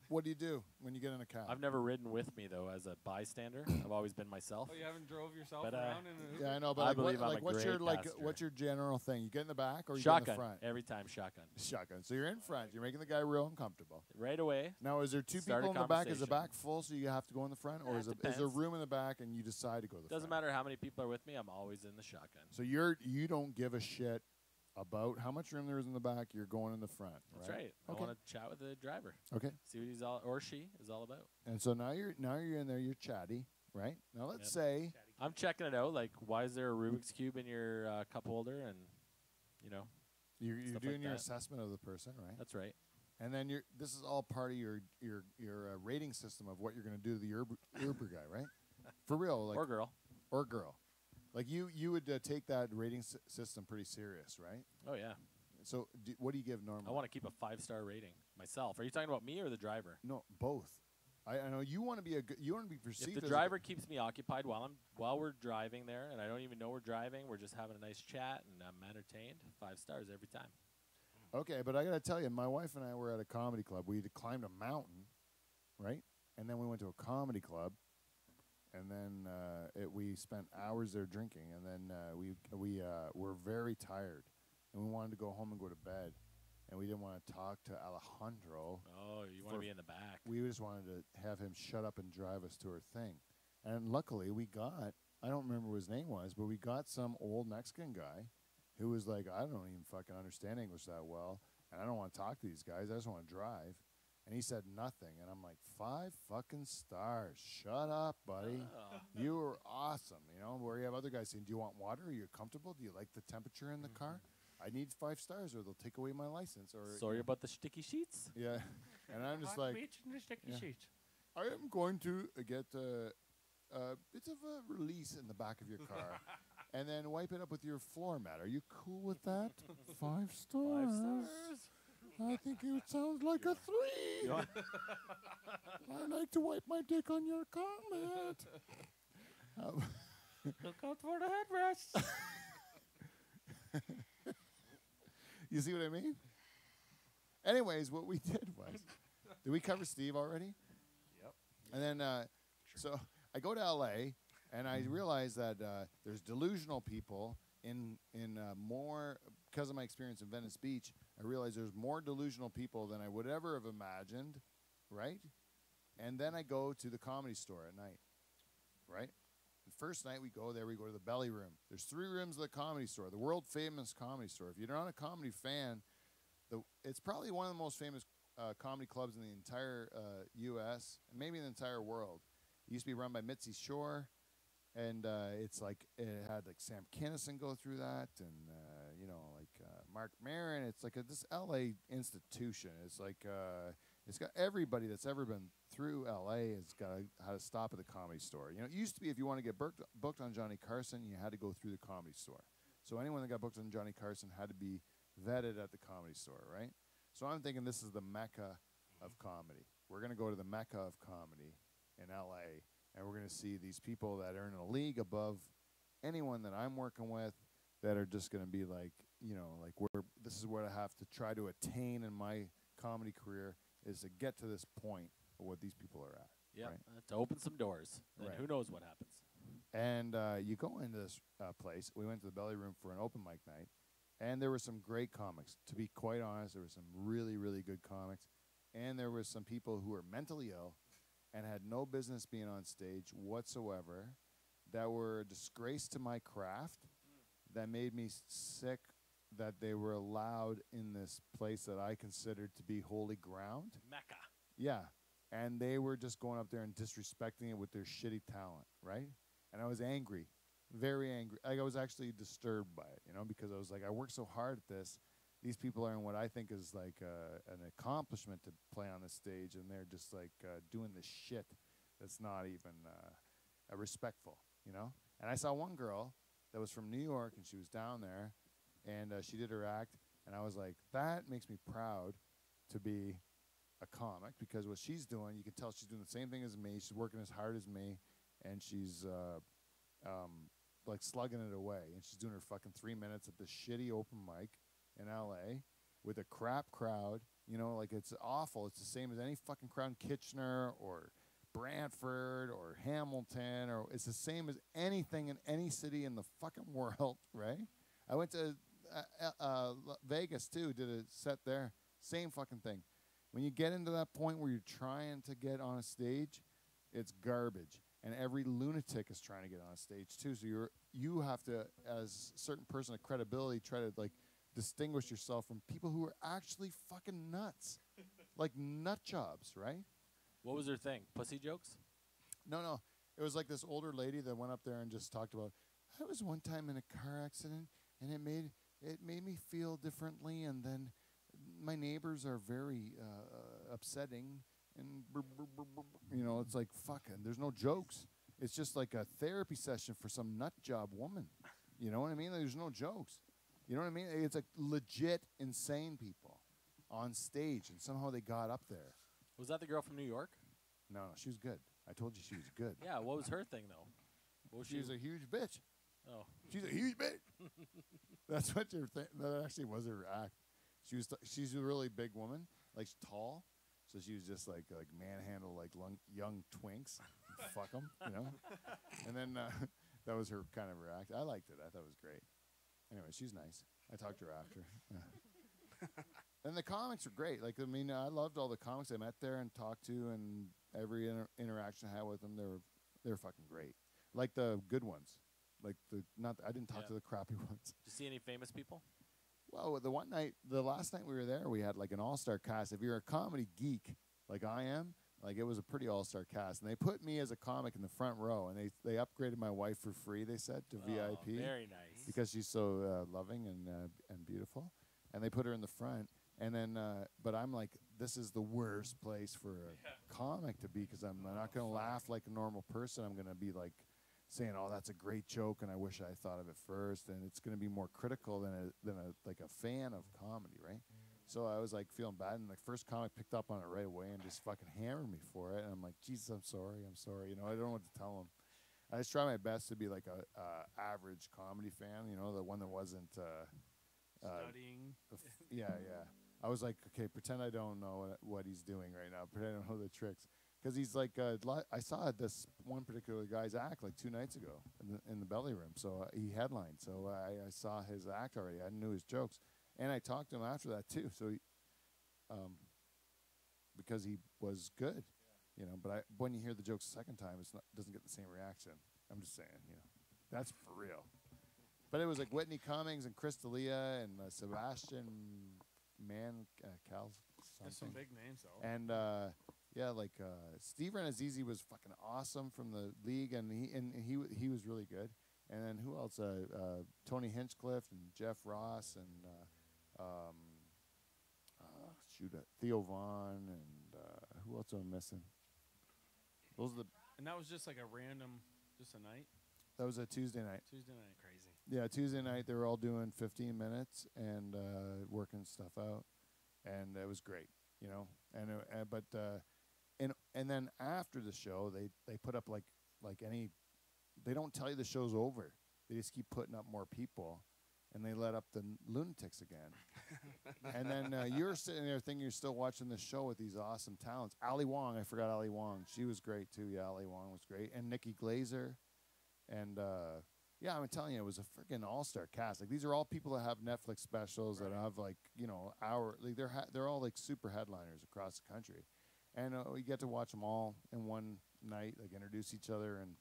What do you do when you get in a cab? I've never ridden with me though as a bystander. I've always been myself. Oh, you haven't drove yourself But, around in an Uber? Yeah, I know, but I like, believe I'm a what's your great passenger. what's your general thing? You get in the back or you Shotgun. get in the front? Every time shotgun. Shotgun. So you're in front. You're making the guy real uncomfortable. Right away. Now, is there two Start a people in the back? Is the conversation. back full, so you have to go in the front, or It is there depends. room in the back and you decide to go to the Doesn't front? matter how many people are with me. I'm always in the shotgun. So you don't give a shit about how much room there is in the back. You're going in the front. That's right. I Okay. want to chat with the driver. Okay. See what he's all or she is all about. And so now you're in there. You're chatty, right? Now let's Yep. say I'm checking it out. Like, why is there a Rubik's cube in your cup holder? And you know, you're Stuff doing like your that. assessment of the person, right? that's right. And then this is all part of your rating system of what you're going to do to the Uber guy, right? For real, like Or girl. or girl. Like you would take that rating system pretty serious, right? Oh yeah. So what do you give normally? I want to keep a 5-star rating myself. Are you talking about me or the driver? No, both. I know you want to be you want to be perceived If the as driver keeps me occupied while we're driving there, and I don't even know we're driving, we're just having a nice chat, and I'm entertained. 5 stars every time. Okay, but I got to tell you, my wife and I were at a comedy club. We climbed a mountain, right? And then we went to a comedy club, and then we spent hours there drinking, and then we were very tired, and we wanted to go home and go to bed, and we didn't want to talk to Alejandro. Oh, you want to be in the back. We just wanted to have him shut up and drive us to our thing, and luckily we got, I don't remember what his name was, but we got some old Mexican guy who was like, I don't even fucking understand English that well, and I don't want to talk to these guys. I just want to drive. And he said nothing, and I'm like, 5 fucking stars. Shut up, buddy. Oh. You were awesome. You know, where you have other guys saying, do you want water? Are you comfortable? Do you like the temperature in the car? I need 5 stars, or they'll take away my license. Or Sorry about the sticky sheets. yeah. And I'm just Hot like, beach and the sticky yeah. sheet. I am going to get a bit of a release in the back of your car, and then wipe it up with your floor mat. Are you cool with that? 5 stars. 5 stars. I think it sounds like a 3. I like to wipe my dick on your car mat. Look out for the headrest. You see what I mean? Anyways, what we did was, did we cover Steve already? Yep. And then, so I go to L.A., and I realize that there's delusional people in more, because of my experience in Venice Beach, I realize there's more delusional people than I would ever have imagined, right? And then I go to the Comedy Store at night, right? The first night we go there, we go to the Belly Room. There's 3 rooms of the Comedy Store, the world famous Comedy Store. If you're not a comedy fan, it's probably one of the most famous comedy clubs in the entire U.S. and maybe in the entire world. It used to be run by Mitzi Shore, and it's like it had like Sam Kinison go through that, and Mark Maron. It's like this L.A. institution. It's like it's got everybody that's ever been through L.A. has got how to stop at the Comedy Store. You know, it used to be if you want to get booked on Johnny Carson, you had to go through the Comedy Store. So anyone that got booked on Johnny Carson had to be vetted at the Comedy Store, right? So I'm thinking this is the mecca of comedy. We're going to go to the mecca of comedy in L.A., and we're going to see these people that are in a league above anyone that I'm working with that are just going to be like, you know, like this is what I have to try to attain in my comedy career is to get to this point of what these people are at. Yeah, Right. to open some doors. Then Right. who knows what happens? And you go into this place. We went to the Belly Room for an open mic night, and there were some great comics. To be quite honest, there were some really, really good comics. And there were some people who were mentally ill and had no business being on stage whatsoever, that were a disgrace to my craft, that made me sick that they were allowed in this place that I considered to be holy ground. Mecca. Yeah. And they were just going up there and disrespecting it with their shitty talent, right? And I was angry, very angry. Like, I was actually disturbed by it, you know, because I was like, I worked so hard at this. These people are in what I think is like an accomplishment to play on the stage, and they're just like doing this shit that's not even respectful, you know? And I saw one girl that was from New York, and she was down there, and she did her act, and I was like, that makes me proud to be a comic, because what she's doing, you can tell she's doing the same thing as me. She's working as hard as me, and she's like slugging it away. And she's doing her fucking 3 minutes at this shitty open mic in L.A. with a crap crowd. You know, like, it's awful. It's the same as any fucking crowd in Kitchener or Brantford or Hamilton, or it's the same as anything in any city in the fucking world, right? I went to Vegas too, did a set there, same fucking thing. When you get into that point where you're trying to get on a stage, it's garbage, and every lunatic is trying to get on a stage too. So you have to, as a certain person of credibility, try to like distinguish yourself from people who are actually fucking nuts, like nut jobs, right? What was her thing? Pussy jokes? No. It was like this older lady that went up there and just talked about, I was one time in a car accident, and it made me feel differently, and then my neighbors are very upsetting, and you know, it's like, fucking, there's no jokes. It's just like a therapy session for some nut job woman. You know what I mean? There's no jokes. You know what I mean? It's like legit insane people on stage, and somehow they got up there. Was that the girl from New York? No, she was good. I told you she was good. Yeah, what was her thing, though? What was She was a huge bitch. Oh. She's a huge bitch. That's what your thing. That actually was her act. She's a really big woman, like tall. So she was just like manhandle like young twinks, fuck them, you know. And then that was her kind of her act. I liked it. I thought it was great. Anyway, she's nice. I talked to her after. Yeah. And the comics are great. Like, I mean, I loved all the comics I met there and talked to, and every interaction I had with them, they were fucking great. Like the good ones. Like I didn't talk to the crappy ones. Did you see any famous people? Well, the last night we were there, we had like an all-star cast. If you're a comedy geek like I am, like, it was a pretty all-star cast. And they put me as a comic in the front row, and they upgraded my wife for free, they said, to VIP. Very nice. Because she's so loving and beautiful. And they put her in the front. And then, but I'm like, this is the worst place for a comic to be, because I'm not going to laugh like a normal person. I'm going to be like saying, oh, that's a great joke, and I wish I thought of it first. And it's going to be more critical than a fan of comedy, right? So I was like feeling bad, and the first comic picked up on it right away and just fucking hammered me for it. And I'm like, Jesus, I'm sorry. You know, I don't know what to tell him. I just try my best to be like a average comedy fan, you know, the one that wasn't Studying. yeah. I was like, okay, pretend I don't know what he's doing right now. Pretend I don't know the tricks. Because he's like, I saw this one particular guy's act like 2 nights ago in the Belly Room. So he headlined. So I saw his act already. I knew his jokes. And I talked to him after that, too. So because he was good, you know. But when you hear the jokes the second time, it doesn't get the same reaction. I'm just saying, you know. That's for real. But it was like Whitney Cummings and Chris D'Elia and Sebastian Cal There's some something. big names though. And yeah, like Steve Renazizi was fucking awesome from the league, and he was really good. And then who else? Tony Hinchcliffe and Jeff Ross and Theo Vaughn, and who else am I missing? Those are the. And that was just like a random, just a night. That was a Tuesday night. Tuesday night, crazy. Yeah, Tuesday night they were all doing 15 minutes and working stuff out, and it was great, you know. And then after the show, they put up like any. They don't tell you the show's over. They just keep putting up more people, and they let up the lunatics again. And then you're sitting there thinking you're still watching the show with these awesome talents. Ali Wong, I forgot Ali Wong. She was great too. Yeah, Ali Wong was great, and Nikki Glazer, and yeah, I'm telling you, it was a freaking all-star cast. Like, these are all people that have Netflix specials that have like, you know, they're all like super headliners across the country, and we get to watch them all in one night, like introduce each other and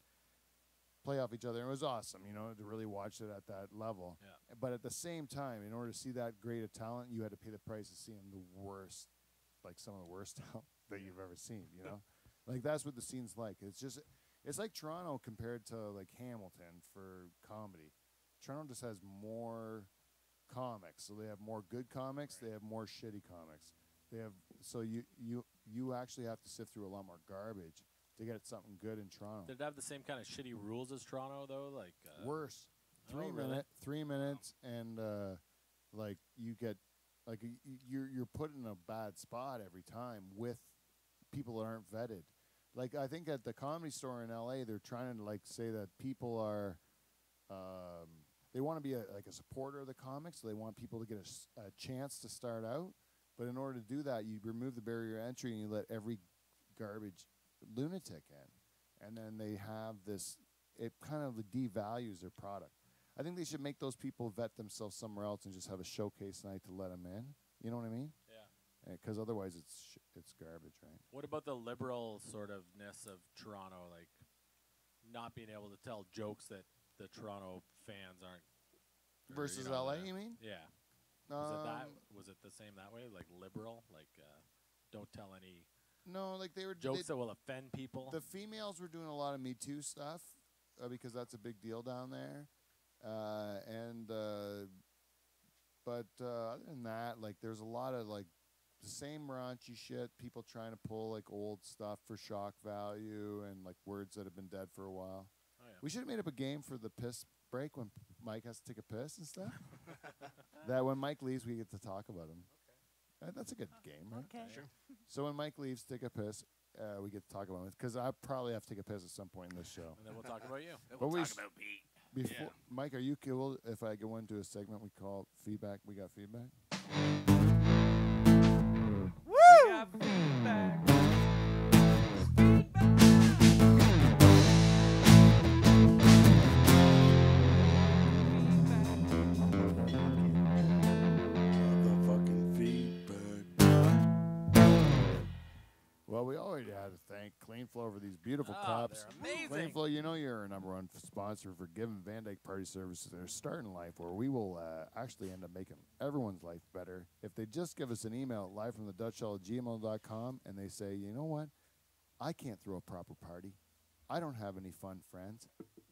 play off each other. It was awesome, you know, to really watch it at that level. Yeah. But at the same time, in order to see that great a talent, you had to pay the price of seeing the worst, like some of the worst talent that you've ever seen, you know? Like, that's what the scene's like. It's like Toronto compared to like Hamilton for comedy. Toronto just has more comics. So they have more good comics, they have more shitty comics. They have, so you actually have to sift through a lot more garbage to get something good in Toronto. Did it have the same kind of shitty rules as Toronto though? Like Worse. Oh, really? 3 minutes, and like you get like you're put in a bad spot every time with people that aren't vetted. Like I think at the Comedy Store in LA, they're trying to like say that people are. They want to be like a supporter of the comics, so they want people to get a chance to start out. But in order to do that, you remove the barrier to entry and you let every garbage lunatic in. And then they have this, it kind of devalues their product. I think they should make those people vet themselves somewhere else and just have a showcase night to let them in. You know what I mean? Yeah. Because otherwise it's garbage, right? What about the liberal sort of ness of Toronto, like not being able to tell jokes that the Toronto fans aren't or, Versus you know, LA, you mean? Yeah. Was it the same that way? Like liberal, like don't tell any No, like they were jokes that will offend people. The females were doing a lot of Me Too stuff because that's a big deal down there, but other than that, like there's a lot of like the same raunchy shit. People trying to pull like old stuff for shock value and like words that have been dead for a while. Oh, yeah. We should have made up a game for the piss break when Mike has to take a piss and stuff. That when Mike leaves, we get to talk about him. Okay. That's a good game, right? Okay. Sure. So when Mike leaves, take a piss. We get to talk about him because I probably have to take a piss at some point in this show. And then we'll talk about you. But we talk about Pete. Before, Mike, are you cool if I go into a segment we call feedback? We got feedback. We got feedback. Well, we already had to thank CleanFlow for these beautiful cups. They're amazing. CleanFlow, you know you're our number one sponsor for giving Van Dyke Party Services their start in life, where we will actually end up making everyone's life better if they just give us an email at livefromthedutchhall@gmail.com and they say, you know what, I can't throw a proper party. I don't have any fun friends.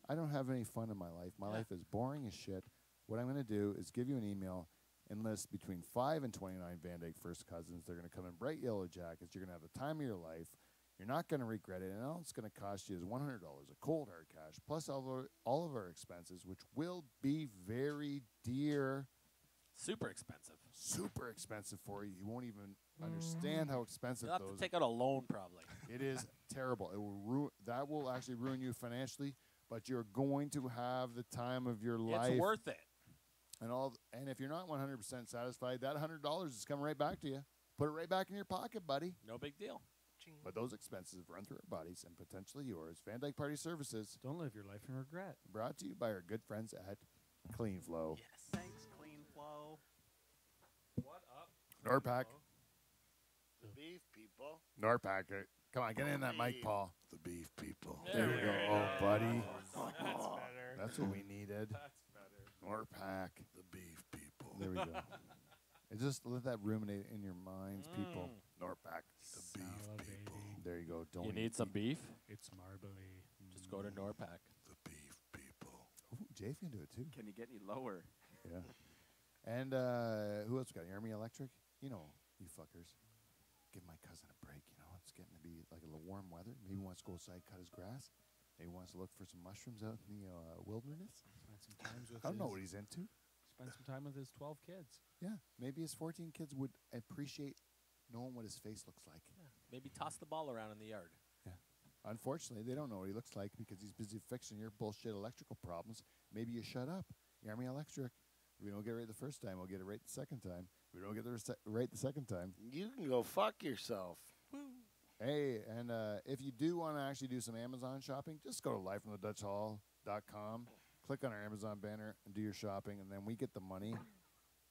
I don't have any fun in my life. My life is boring as shit. What I'm going to do is give you an email and list between 5 and 29 Van Dyke first cousins. They're going to come in bright yellow jackets. You're going to have the time of your life. You're not going to regret it. And all it's going to cost you is $100 of cold hard cash, plus all of our expenses, which will be very dear. Super expensive. Super expensive for you. You won't even understand how expensive You'll have those to take out a loan probably. It is terrible. It will that will actually ruin you financially, but you're going to have the time of your life. It's worth it. And if you're not 100% satisfied, that $100 is coming right back to you. Put it right back in your pocket, buddy. No big deal. But those expenses run through our bodies and potentially yours. Van Dyke Party Services. Don't live your life in regret. Brought to you by our good friends at CleanFlow. Yes. Thanks, CleanFlow. What up? Norpac. The beef people. Norpac. Come on, get in that mic, Paul. The beef people. There we go. Oh, buddy. That's better. That's what we needed. That's better. Norpac. The beef people. There we go. And just let that ruminate in your minds, people. Norpac. The beef people. There you go. Don't You need some beef? It's marbly. Just go to Norpac. The beef people. Ooh, Jay can do it too. Can you get any lower? Yeah. And who else we got? Army Electric? You know, you fuckers. Give my cousin a break. You know, it's getting to be like a little warm weather. Maybe he wants to go outside, cut his grass. Maybe he wants to look for some mushrooms out in the wilderness. Spend some time with I don't know what he's into. Spend some time with his 12 kids. Yeah. Maybe his 14 kids would appreciate knowing what his face looks like. Yeah. Maybe toss the ball around in the yard. Yeah. Unfortunately, they don't know what he looks like because he's busy fixing your bullshit electrical problems. Maybe you shut up. Army Electric. If we don't get it right the first time, we'll get it right the second time. If we don't get it right the second time. You can go fuck yourself. Hey, and if you do want to actually do some Amazon shopping, just go to livefromthedutchhall.com, click on our Amazon banner, and do your shopping, and then we get the money,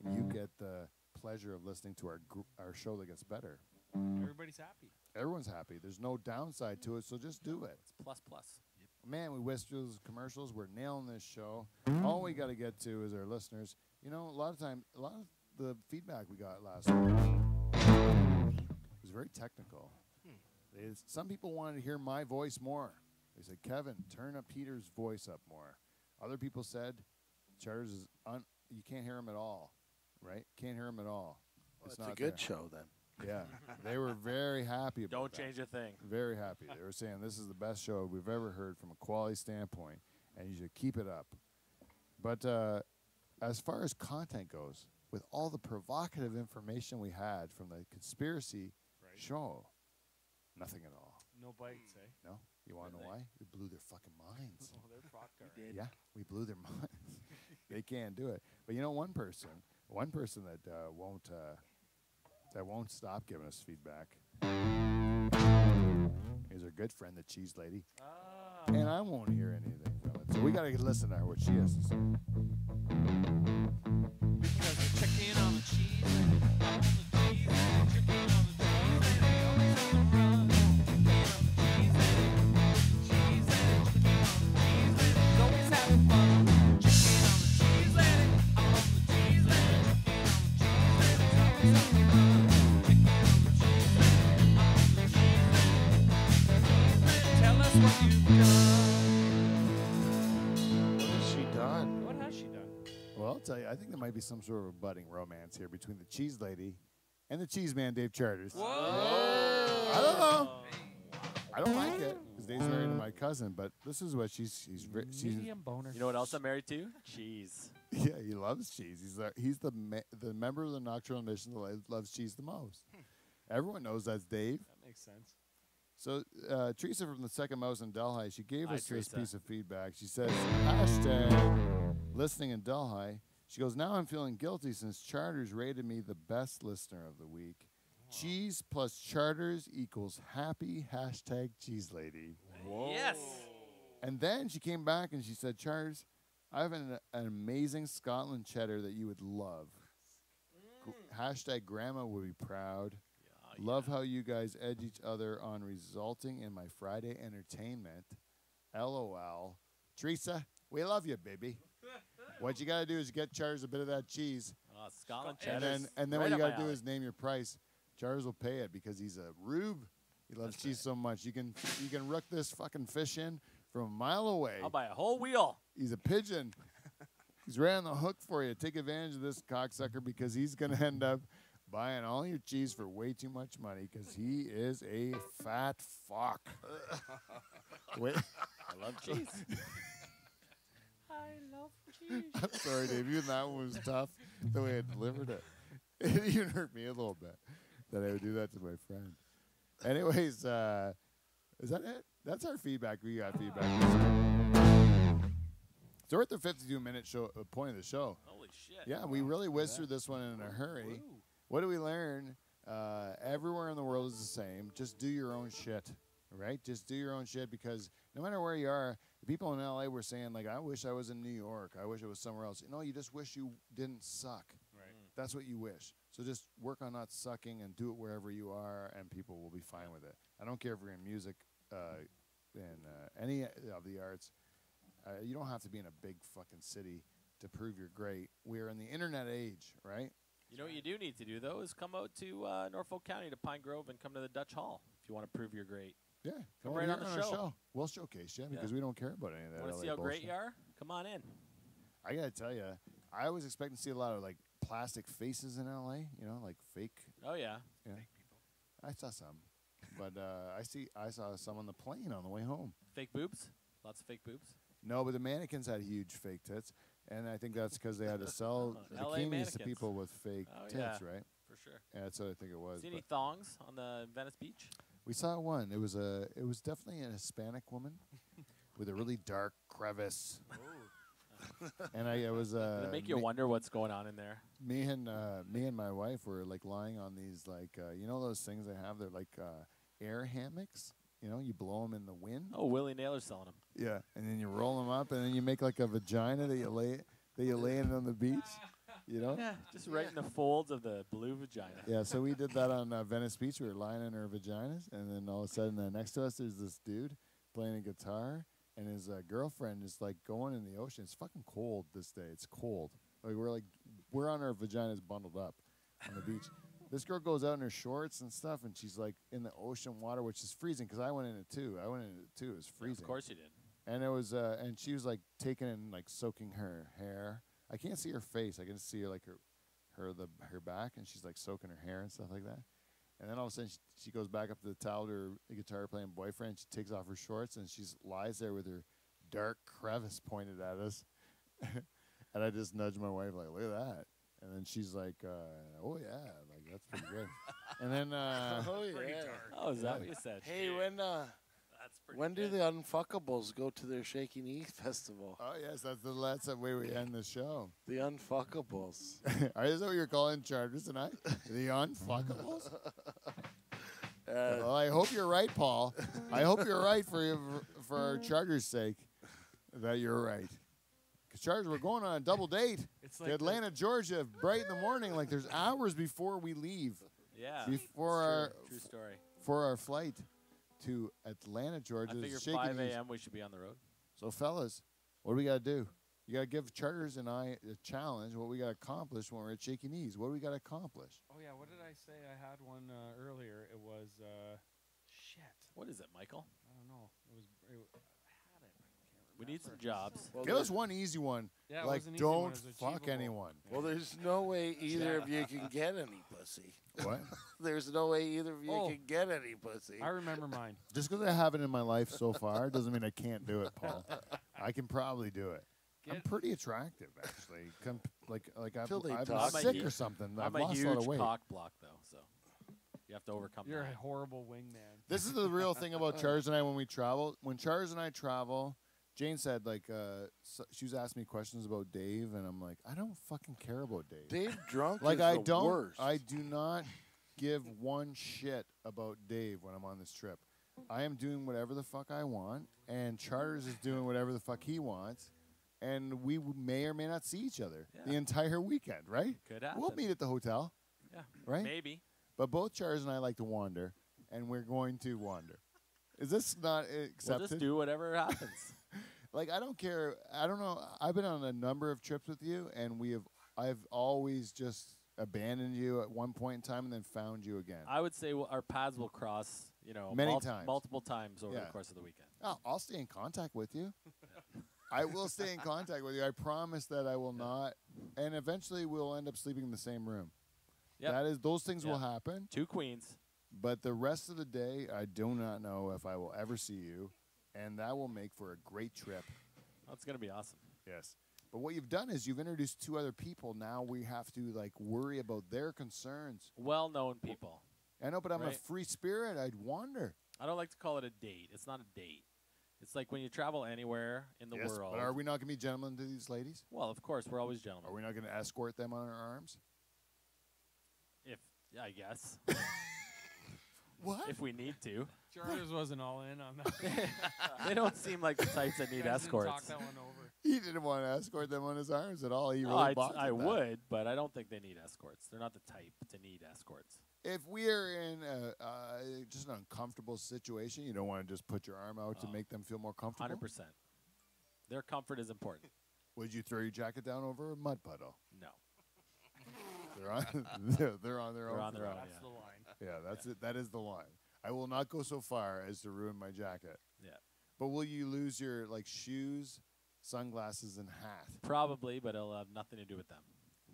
and you get the pleasure of listening to our show that gets better. Everybody's happy. Everyone's happy. There's no downside to it, so just do it. It's plus plus. Man, we whisked through those commercials. We're nailing this show. All we got to get to is our listeners. You know, a lot of the feedback we got last week was very technical. Some people wanted to hear my voice more. They said, Kevin, turn up Peter's voice up more. Other people said, Charters is you can't hear him at all, right? Can't hear him at all. Well, it's not a good there. show then. Yeah, they were very happy about Don't that. change a thing. Very happy. They were saying this is the best show we've ever heard from a quality standpoint, and you should keep it up. But as far as content goes, with all the provocative information we had from the conspiracy Right. show, nothing at all. No bites, eh? No? You want to know why? We blew their fucking minds. Oh, they're fucked already. Yeah, we blew their minds. They can't do it. But you know, one person that won't stop giving us feedback is our good friend, the Cheese Lady, Ah. and I won't hear anything from it. So we gotta listen to her what she has to say. Because we're checking on the cheese. On the cheese. Checking on the cheese. Always on the run. Checking on the cheese. Cheese. Checking on the cheese. Always having fun. Checking on the cheese. On the cheese. Checking on the cheese. Always on the run. Checking on the cheese. Tell us what you've done. What has she done? What has she done? Well, I'll tell you, I think there might be some sort of a budding romance here between the Cheese Lady and the Cheese Man, Dave Charters. Whoa! I don't know. I don't like it because Dave's married to my cousin, but this is what she's Medium boner. You know what else I'm married to? Cheese. yeah, he loves cheese. He's the member of the Nocturnal Mission that loves cheese the most. Everyone knows that's Dave. That makes sense. So Teresa from the Second Mouse in Delhi, she gave Hi, us this Teresa. piece of feedback. She says, hashtag listening in Delhi. She goes, now I'm feeling guilty since Charters rated me the best listener of the week. Cheese plus Charters equals happy hashtag cheese lady. Yes. And then she came back and she said, Charters, I have an amazing Scotland cheddar that you would love. Hashtag grandma would be proud. Love how you guys edge each other on resulting in my Friday entertainment. LOL. Teresa, we love you, baby. What you got to do is get Charters a bit of that cheese. Scotland And cheddar. then Right what you up got my to do alley. is name your price. Charters will pay it because he's a rube. He loves cheese so much. You can rook this fucking fish in from a mile away. I'll buy a whole wheel. He's a pigeon. He's right on the hook for you. Take advantage of this cocksucker because he's going to end up buying all your cheese for way too much money because he is a fat fuck. Wait, I love cheese. I love cheese. I'm sorry, Dave. Even that one was tough the way I delivered it. It even hurt me a little bit that I would do that to my friend. Anyways, is that it? That's our feedback. We got feedback. So we're at the 52-minute point of the show. Holy shit. Yeah, we really whizzed through this one in a hurry. What do we learn? Everywhere in the world is the same. Just do your own shit, right? Just do your own shit because no matter where you are, the people in LA were saying, like, I wish I was in New York. I wish I was somewhere else. You just wish you didn't suck. Right. That's what you wish. So just work on not sucking and do it wherever you are, and people will be fine with it. I don't care if you're in music, in any of the arts. You don't have to be in a big fucking city to prove you're great. We're in the internet age, right? You know what you do need to do, though, is come out to Norfolk County to Pine Grove and come to the Dutch Hall if you want to prove you're great. Yeah, Come over right here on the our show. We'll showcase you because we don't care about any of that. Want to LA see how great bullshit. you are? Come on in. I gotta tell you, I was expecting to see a lot of like plastic faces in LA. Like fake. Oh, yeah. Yeah, I saw some, but I saw some on the plane on the way home. Fake boobs? Lots of fake boobs? No, but the mannequins had huge fake tits, and I think that's because they had to sell LA bikinis to mannequins. people with fake Oh, tits, yeah. right? For sure. Yeah, that's what I think it was. See any but thongs on the Venice Beach? we saw one. It was definitely an Hispanic woman with a really dark crevice. And it was Does it make you wonder what's going on in there? me and my wife were like lying on these like those things they have. They're like air hammocks. You blow them in the wind. Oh, Willie Naylor's selling them. Yeah, and then you roll them up, and then you make like a vagina that you lay in on the beach. Yeah, just right in the folds of the blue vagina. Yeah, so we did that on Venice Beach. We were lying in our vaginas, and then all of a sudden, next to us, there's this dude playing a guitar, and his girlfriend is like going in the ocean. It's fucking cold this day. It's cold. Like we're on our vaginas bundled up on the beach. This girl goes out in her shorts and stuff, and she's like in the ocean water, which is freezing because I went in it too. It was freezing. Of course you did. And it was, and she was like taking and like soaking her hair. I can't see her face. I can see her like her back, and she's like soaking her hair and stuff like that. And then all of a sudden, she goes back up to the towel to her guitar playing boyfriend. She takes off her shorts and she lies there with her dark crevice pointed at us. And I just nudge my wife like, look at that. And then she's like, oh yeah, like that's pretty good. And then Oh yeah. Oh, is that what you said? Hey, That's pretty when do good. the Unfuckables go to their Shaky Knees festival? oh yes, that's the way we end the show. The Unfuckables. Is that what you're calling Chargers tonight? The Unfuckables? Well, I hope you're right, Paul. I hope you're right for our Chargers' sake that you're right. Because Chargers, we're going on a double date It's to like Atlanta, Georgia, bright in the morning. Like there's hours before we leave. Yeah. Before True story. for our flight to Atlanta, Georgia. I figure Shaky 5 Knees. a.m. we should be on the road. So, fellas, what do we got to do? You got to give Charters and I a challenge. What we got to accomplish when we're at Shaky Knees? What do we got to accomplish? Oh yeah, what did I say? I had one earlier. It was shit. What is it, Michael? I don't know. It was. I had it. But I can't We need some remember. jobs. Well, Give us one easy one. Yeah, it like, was an easy one. don't It was fuck achievable. anyone. well, there's no way either of you can get any pussy. What? There's no way either of you Oh. can get any pussy. I remember mine. Just because I have it in my life so far doesn't mean I can't do it, Paul. I can probably do it. I'm Get- pretty attractive, actually. Like Till they I've talk been to sick you. or something. I'm I've a lost a lot of huge weight. cock block, though, so you have to overcome You're that. a horrible wingman. This is the real thing about Charles and I when we travel. When Charles and I travel, Jane said, like, she was asking me questions about Dave, and I'm like, I don't fucking care about Dave. Dave drunk Like, is I the don't, worst. I do not give one shit about Dave when I'm on this trip. I am doing whatever the fuck I want, and Charters is doing whatever the fuck he wants, and we may or may not see each other the Yeah. entire weekend, right? Could happen. We'll meet at the hotel, Yeah. right? Maybe. But both Charters and I like to wander, and we're going to wander. Is this not We'll accepted? just do whatever happens. Like, I don't care. I don't know. I've been on a number of trips with you, and I've always just abandoned you at one point in time and then found you again. I would say our paths will cross, Many times. multiple times over Yeah. the course of the weekend. I'll stay in contact with you. I will stay in contact with you. I promise that I will not. And eventually, we'll end up sleeping in the same room. Yep. Those things will Yeah. happen. 2 queens. But the rest of the day, I do not know if I will ever see you, and that will make for a great trip. That's gonna be awesome. Yes. But what you've done is you've introduced 2 other people. Now we have to worry about their concerns. Well-known people. I know, but I'm a Right. free spirit. I'd wander. I don't like to call it a date. It's not a date. It's like when you travel anywhere in the Yes, world. but are we not going to be gentlemen to these ladies? Well, of course, we're always gentlemen. Are we not going to escort them on our arms? I guess. What? If we need to. Charters wasn't all in on that. They don't seem like the types that need Guys didn't talk escorts. that one over. He didn't want to escort them on his arms at all. He No, really balked I at that. would, but I don't think they need escorts. They're not the type to need escorts. If we are in just an uncomfortable situation, you don't want to just put your arm out to Oh. make them feel more comfortable. 100%. Their comfort is important. Would you throw your jacket down over a mud puddle? No. They're on. they're on their own. They're on for their that. own, That's the line. Yeah, that's it. That is the line. I will not go so far as to ruin my jacket. Yeah. But will you lose your shoes, sunglasses, and hat? Probably, but it'll have nothing to do with them.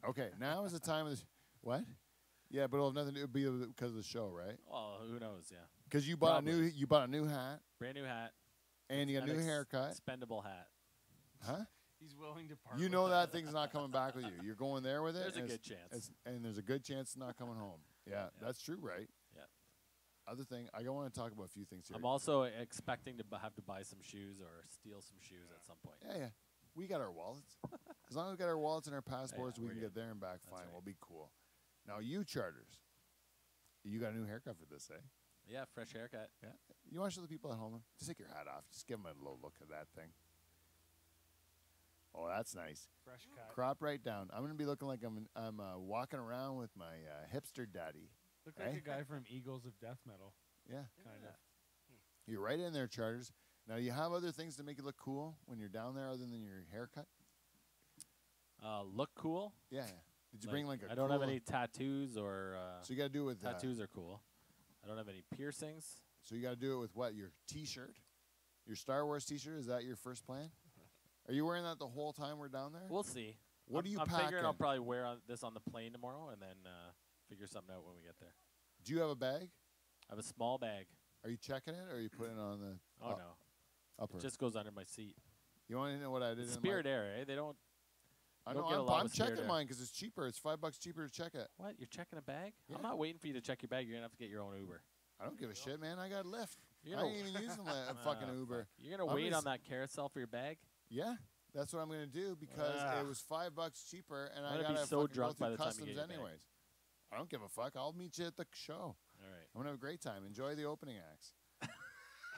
Okay, now is the time of the what? Yeah, but it'll have nothing to do because of the show, right? Well, who knows? Yeah. Because you bought Probably. you bought a new hat Brand new hat. and you got a an new haircut, Expendable hat. huh? He's willing to part. You with know that thing's not coming back with you. You're going there with it. There's a and good it's- chance. and there's a good chance it's not coming home. Yeah, Yeah. that's true, right? Yeah. Other thing, I want to talk about a few things here. I'm also expecting to have to buy some shoes or steal some shoes at some point. Yeah. We got our wallets. As long as we got our wallets and our passports, we we're can good. get there and back That's fine. right. We'll be cool. Now, you Charters, you got a new haircut for this, eh? Yeah, fresh haircut. Yeah. You want to show the people at home? Just take your hat off. Just give them a little look at that thing. Oh, that's nice. fresh cut. Crop right down. I'm gonna be looking like I'm walking around with my hipster daddy. Look like Eh? a guy from Eagles of Death Metal, Yeah. kind of. You're right in there, Charters. Now, you have other things to make you look cool when you're down there other than your haircut? Look cool. Yeah. Did you bring like a I don't have cool- any tattoos or So you got to do it with tattoos are cool. I don't have any piercings. So you got to do it with what? Your T-shirt, your Star Wars T-shirt. Is that your first plan? Are you wearing that the whole time we're down there? We'll see. What I'm, are you I'm figuring I'll packing? probably wear this on the plane tomorrow and then figure something out when we get there. Do you have a bag? I have a small bag. Are you checking it, or are you putting it on the Oh no, upper? it just goes under my seat. You want to know what I did? It's in Spirit Air, eh? They don't. I don't know. get a lot I'm with Spirit checking Air. mine because it's cheaper. It's $5 cheaper to check it. What? You're checking a bag? Yeah. I'm not waiting for you to check your bag. You're gonna have to get your own Uber. I don't give a shit, man. I got Lyft. You're I gonna- ain't even using a Ah, fucking Uber. fuck. You're gonna I'm wait gonna on that carousel for your bag? Yeah, that's what I'm gonna do because Ah. it was $5 cheaper, and I'm I gonna be gotta so fucking drunk go by through the time you customs get your bag. anyways. I don't give a fuck. I'll meet you at the show. All right. I'm gonna have a great time. Enjoy the opening acts.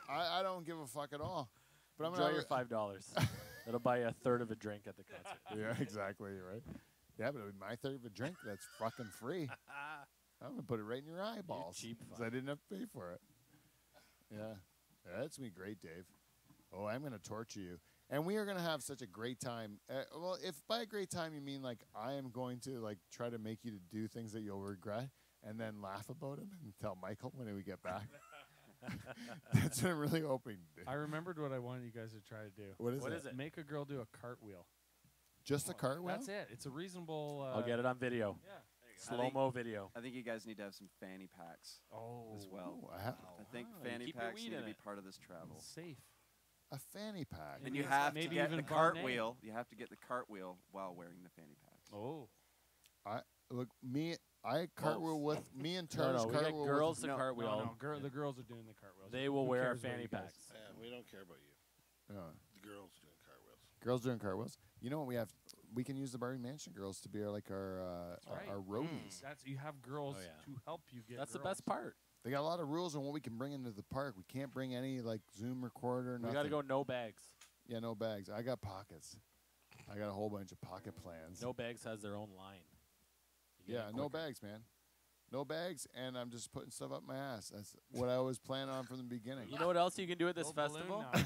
I don't give a fuck at all. But I'm Enjoy gonna your $5. It'll buy you a third of a drink at the concert. Yeah, exactly. Right. Yeah, but with my third of a drink, that's fucking free. I'm gonna put it right in your eyeballs. cheap 'cause fuck. I didn't have to pay for it. Yeah, that's gonna be great, Dave. Oh, I'm gonna torture you, and we are gonna have such a great time. Well, if by a great time you mean like I am going to like try to make you to do things that you'll regret, and then laugh about them and tell Michael when we get back. That's what I'm really hoping. to do. I remembered what I wanted you guys to try to do. What is What it? is it? Make a girl do a cartwheel. Just a cartwheel? That's it. It's a reasonable. I'll get it on video. Yeah. Slow-mo video. I think you guys need to have some fanny packs Oh. as well. Ooh, I have I think Oh, you fanny keep your packs weed need to in be it. part of this travel. Safe. a fanny pack. And you Maybe have to maybe get the even Barnett. cartwheel. You have to get the cartwheel while wearing the fanny packs. Oh. Look, I cartwheel with me and No, Turner's no, we get cartwheel girls to No, cartwheel. No, the girls are doing the cartwheels. They will Who wear cares what fanny you guys- packs. Yeah, we don't care about you. with. The girls doing cartwheels. Girls doing cartwheels. You know what we have? We can use the Barry Mansion girls to be our right. our roadies. That's you have girls Oh, yeah. to help you get. That's the girls. best part. They got a lot of rules on what we can bring into the park. We can't bring any like Zoom recorder. We Nothing. got to go no bags. Yeah, no bags. I got pockets. I got a whole bunch of pocket plans. No bags has their own line. You get Yeah, it no quicker. bags, man. No bags, and I'm just putting stuff up my ass. That's what I was planning on from the beginning. You know what else you can do at this Little balloon festival? now.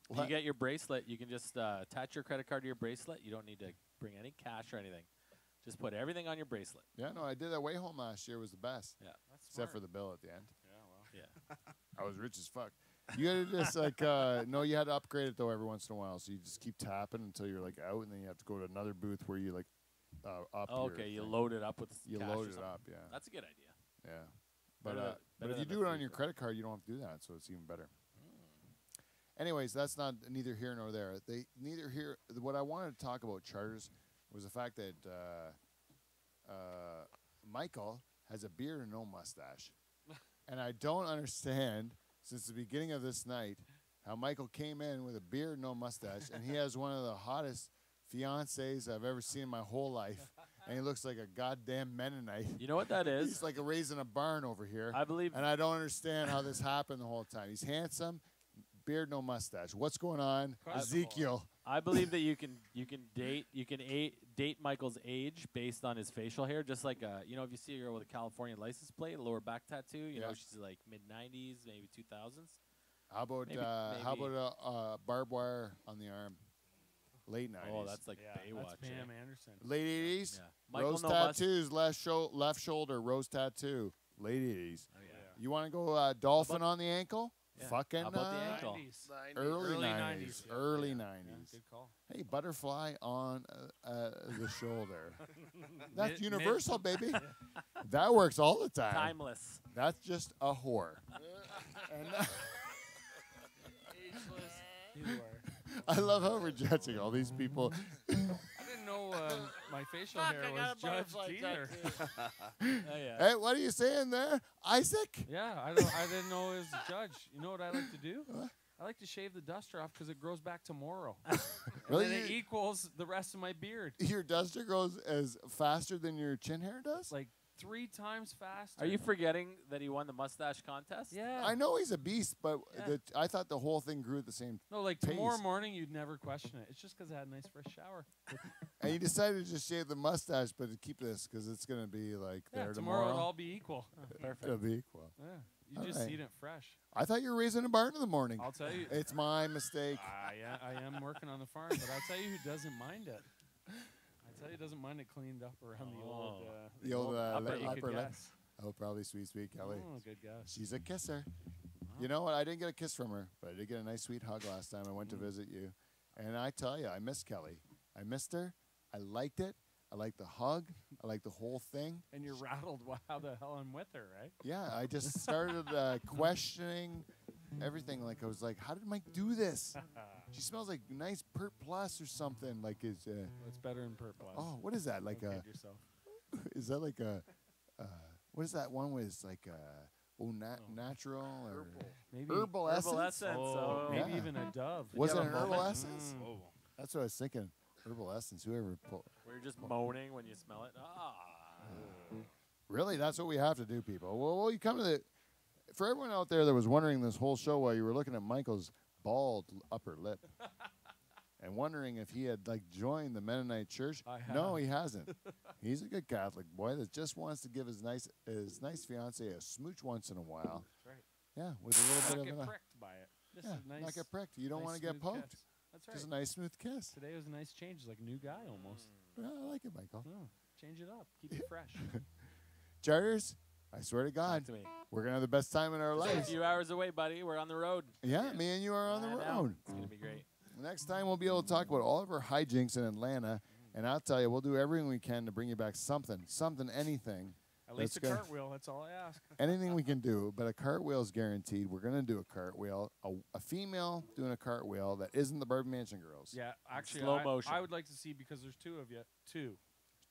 You What? get your bracelet. You can just attach your credit card to your bracelet. You don't need to bring any cash or anything. Just put everything on your bracelet. Yeah, no, I did that way home last year. Was the best, Yeah. That's except for smart. the bill at the end. Yeah, well. Yeah. I was rich as fuck. You had to just like no, you had to upgrade it though every once in a while. So you just keep tapping until you're like out, and then you have to go to another booth where you like up. Oh, your okay, you thing. load it up with You cash or load it something. up, yeah, That's a good idea. yeah. But Better than- but better if you than do the it on free your throw. credit card, you don't have to do that, so it's even better. Anyways, that's not neither here nor there. Neither here. What I wanted to talk about charters was the fact that Michael has a beard and no mustache, and I don't understand since the beginning of this night how Michael came in with a beard and no mustache, and he has one of the hottest fiancés I've ever seen in my whole life, and he looks like a goddamn Mennonite. You know what that is? He's like raising a barn over here. I believe And I don't understand how this happened the whole time. He's handsome, beard, no mustache. What's going on? Questionable. Ezekiel. I believe that you can date Michael's age based on his facial hair, just like if you see a girl with a California license plate, a lower back tattoo, you know Yeah. she's like mid 90s, maybe 2000s. How about Maybe- how about barbed wire on the arm? Late 90s. Oh, that's like Yeah, Baywatch. that's Pam Anderson. late 80s. Yeah. Michael Rose no must- tattoos, left shoulder, rose tattoo. Late 80s. Oh, yeah. You want to go dolphin on the ankle? Yeah. Fucking How about the ankle? 90s. early Early 90s. 90s, yeah. Early Yeah. 90s. Good call. Hey, butterfly on the shoulder. That's Mid- universal, baby. That works all the time. Timeless. That's just a whore. And Either way. I love how we're judging all these people. I didn't know my facial hair was judged either. Oh, yeah. Hey, what are you saying there, Isaac? Yeah, I didn't know it was judged. You know what I like to do? I like to shave the duster off because it grows back tomorrow. Really? And then it equals the rest of my beard. Your duster grows as faster than your chin hair does? Like 3 times faster. Are you forgetting that he won the mustache contest? Yeah. I know he's a beast, but Yeah. I thought the whole thing grew at the same. No, like tomorrow pace. morning, you'd never question it. It's just because I had a nice fresh shower. And you decided to just shave the mustache, but to keep this because it's gonna be like Yeah, there tomorrow tomorrow. it'll all be equal. It'll be equal. Yeah, you All just right. eat it fresh. I thought you were raising a barn in the morning. I'll tell you. It's my mistake. I am working on the farm, but I'll tell you who doesn't mind it. I tell you, doesn't mind it cleaned up around the old. The old I bet you upper could lip. guess. Oh, probably sweet Kelly. Oh, good guess. She's a kisser. You know what? I didn't get a kiss from her, but I did get a nice sweet hug last time I went to visit you. And I tell you, I miss Kelly. I missed her. I liked it. I I like the hug. I like the whole thing. And you're rattled. How the hell I'm with her, right? Yeah, I just started questioning everything. Like I was like, how did Mike do this? She smells like nice Pert Plus or something. Like is What's better than Pert Plus? oh, what is that? Like Don't kid yourself. is that like a what is that one with like natural or Maybe herbal Herbal essence? essence. Oh, maybe Yeah. even a Dove. Was you it have an a herbal moment? essence? Mm. That's what I was thinking. Herbal essence. Whoever pulled. Where you're just moaning when you smell it. Ah. Really, that's what we have to do, people. Well, you come to the. For everyone out there that was wondering this whole show while you were looking at Michael's bald upper lip, and wondering if he had like joined the Mennonite Church. I No, have. he hasn't. He's a good Catholic boy that just wants to give his nice fiance a smooch once in a while. That's right. Yeah, with a Not little bit get of a pricked by it. Just yeah, a nice, not get pricked. You don't nice want to get smooth poked. kiss. That's right. Just a nice smooth kiss. Today was a nice change, like a new guy almost. Yeah, I like it, Michael. Oh, change it up, keep it fresh. Charters, I swear to God, Talk to me. we're gonna have the best time in our Just a lives. few hours away, buddy. We're on the road. Yeah, me and you are on the I know. road. It's gonna be great. Next time we'll be able to talk about all of our hijinks in Atlanta, and I'll tell you, we'll do everything we can to bring you back something, anything. At least a That's good. cartwheel. That's all I ask. Anything we can do, but a cartwheel is guaranteed. We're going to do a cartwheel, a female doing a cartwheel that isn't the Bourbon Mansion girls. Yeah, actually, Slow motion. I would like to see because there's two of you. Two.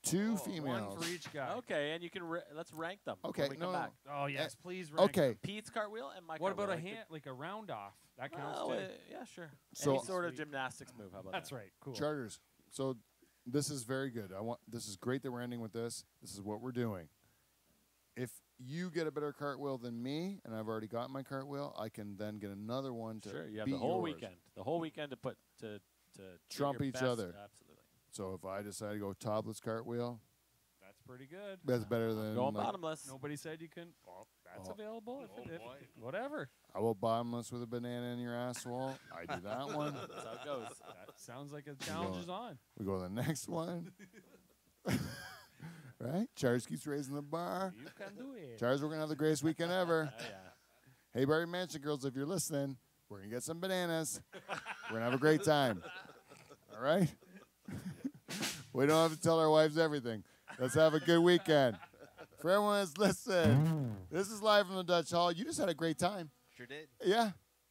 Two females. One for each guy. Okay, and you can let's rank them. Okay, when we come no, back. Oh yes, please. Rank Okay, them. Pete's cartwheel and my. What about a cartwheel, hand, like a round off? That counts Oh, too. yeah, sure. So- Any sort of Sweet. gymnastics move. How about That's that? right. Cool. Charters. So this is very good. This is great that we're ending with this. This is what we're doing. If you get a better cartwheel than me, and I've already got my cartwheel, I can then get another one to Sure, you have beat the whole yours. weekend. The whole weekend to put to do Trump your each best. other. Absolutely. So if I decide to go topless cartwheel, That's pretty good. that's better than Going like, bottomless. Nobody said you couldn't. Well, that's Oh. available. If boy. whatever. I will bottomless with a banana in your asshole. I do that one. That's how it goes. That sounds like a challenge is on. We go to the next one. Right? Charles keeps raising the bar. You can do it. Charles, we're going to have the greatest weekend ever. Oh, yeah. Hey, Barry Mansion girls, if you're listening, we're going to get some bananas. We're going to have a great time. All right? We don't have to tell our wives everything. Let's have a good weekend. For everyone that's listening, this is live from the Dutch Hall. You just had a great time. Sure did. Yeah.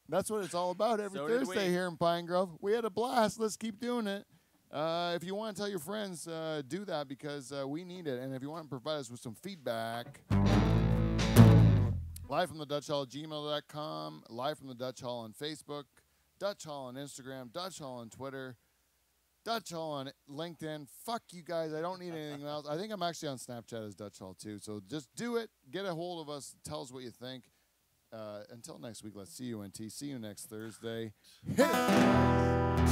That's what it's all about every So did Thursday we. here in Pine Grove. We had a blast. Let's keep doing it. If you want to tell your friends, do that because we need it. And if you want to provide us with some feedback, live from the Dutch Hall at gmail.com, live from the Dutch Hall on Facebook, Dutch Hall on Instagram, Dutch Hall on Twitter, Dutch Hall on LinkedIn. Fuck you guys. I don't need anything else. I think I'm actually on Snapchat as Dutch Hall too. So just do it. Get a hold of us. Tell us what you think. Until next week, let's see you, NT. See you next Thursday. Hit it.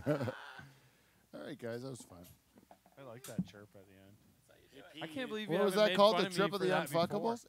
All right, guys, that was fun. I like that chirp at the end. I can't believe you What was haven't that made called? fun The of me trip of for the that before. Unfuckables?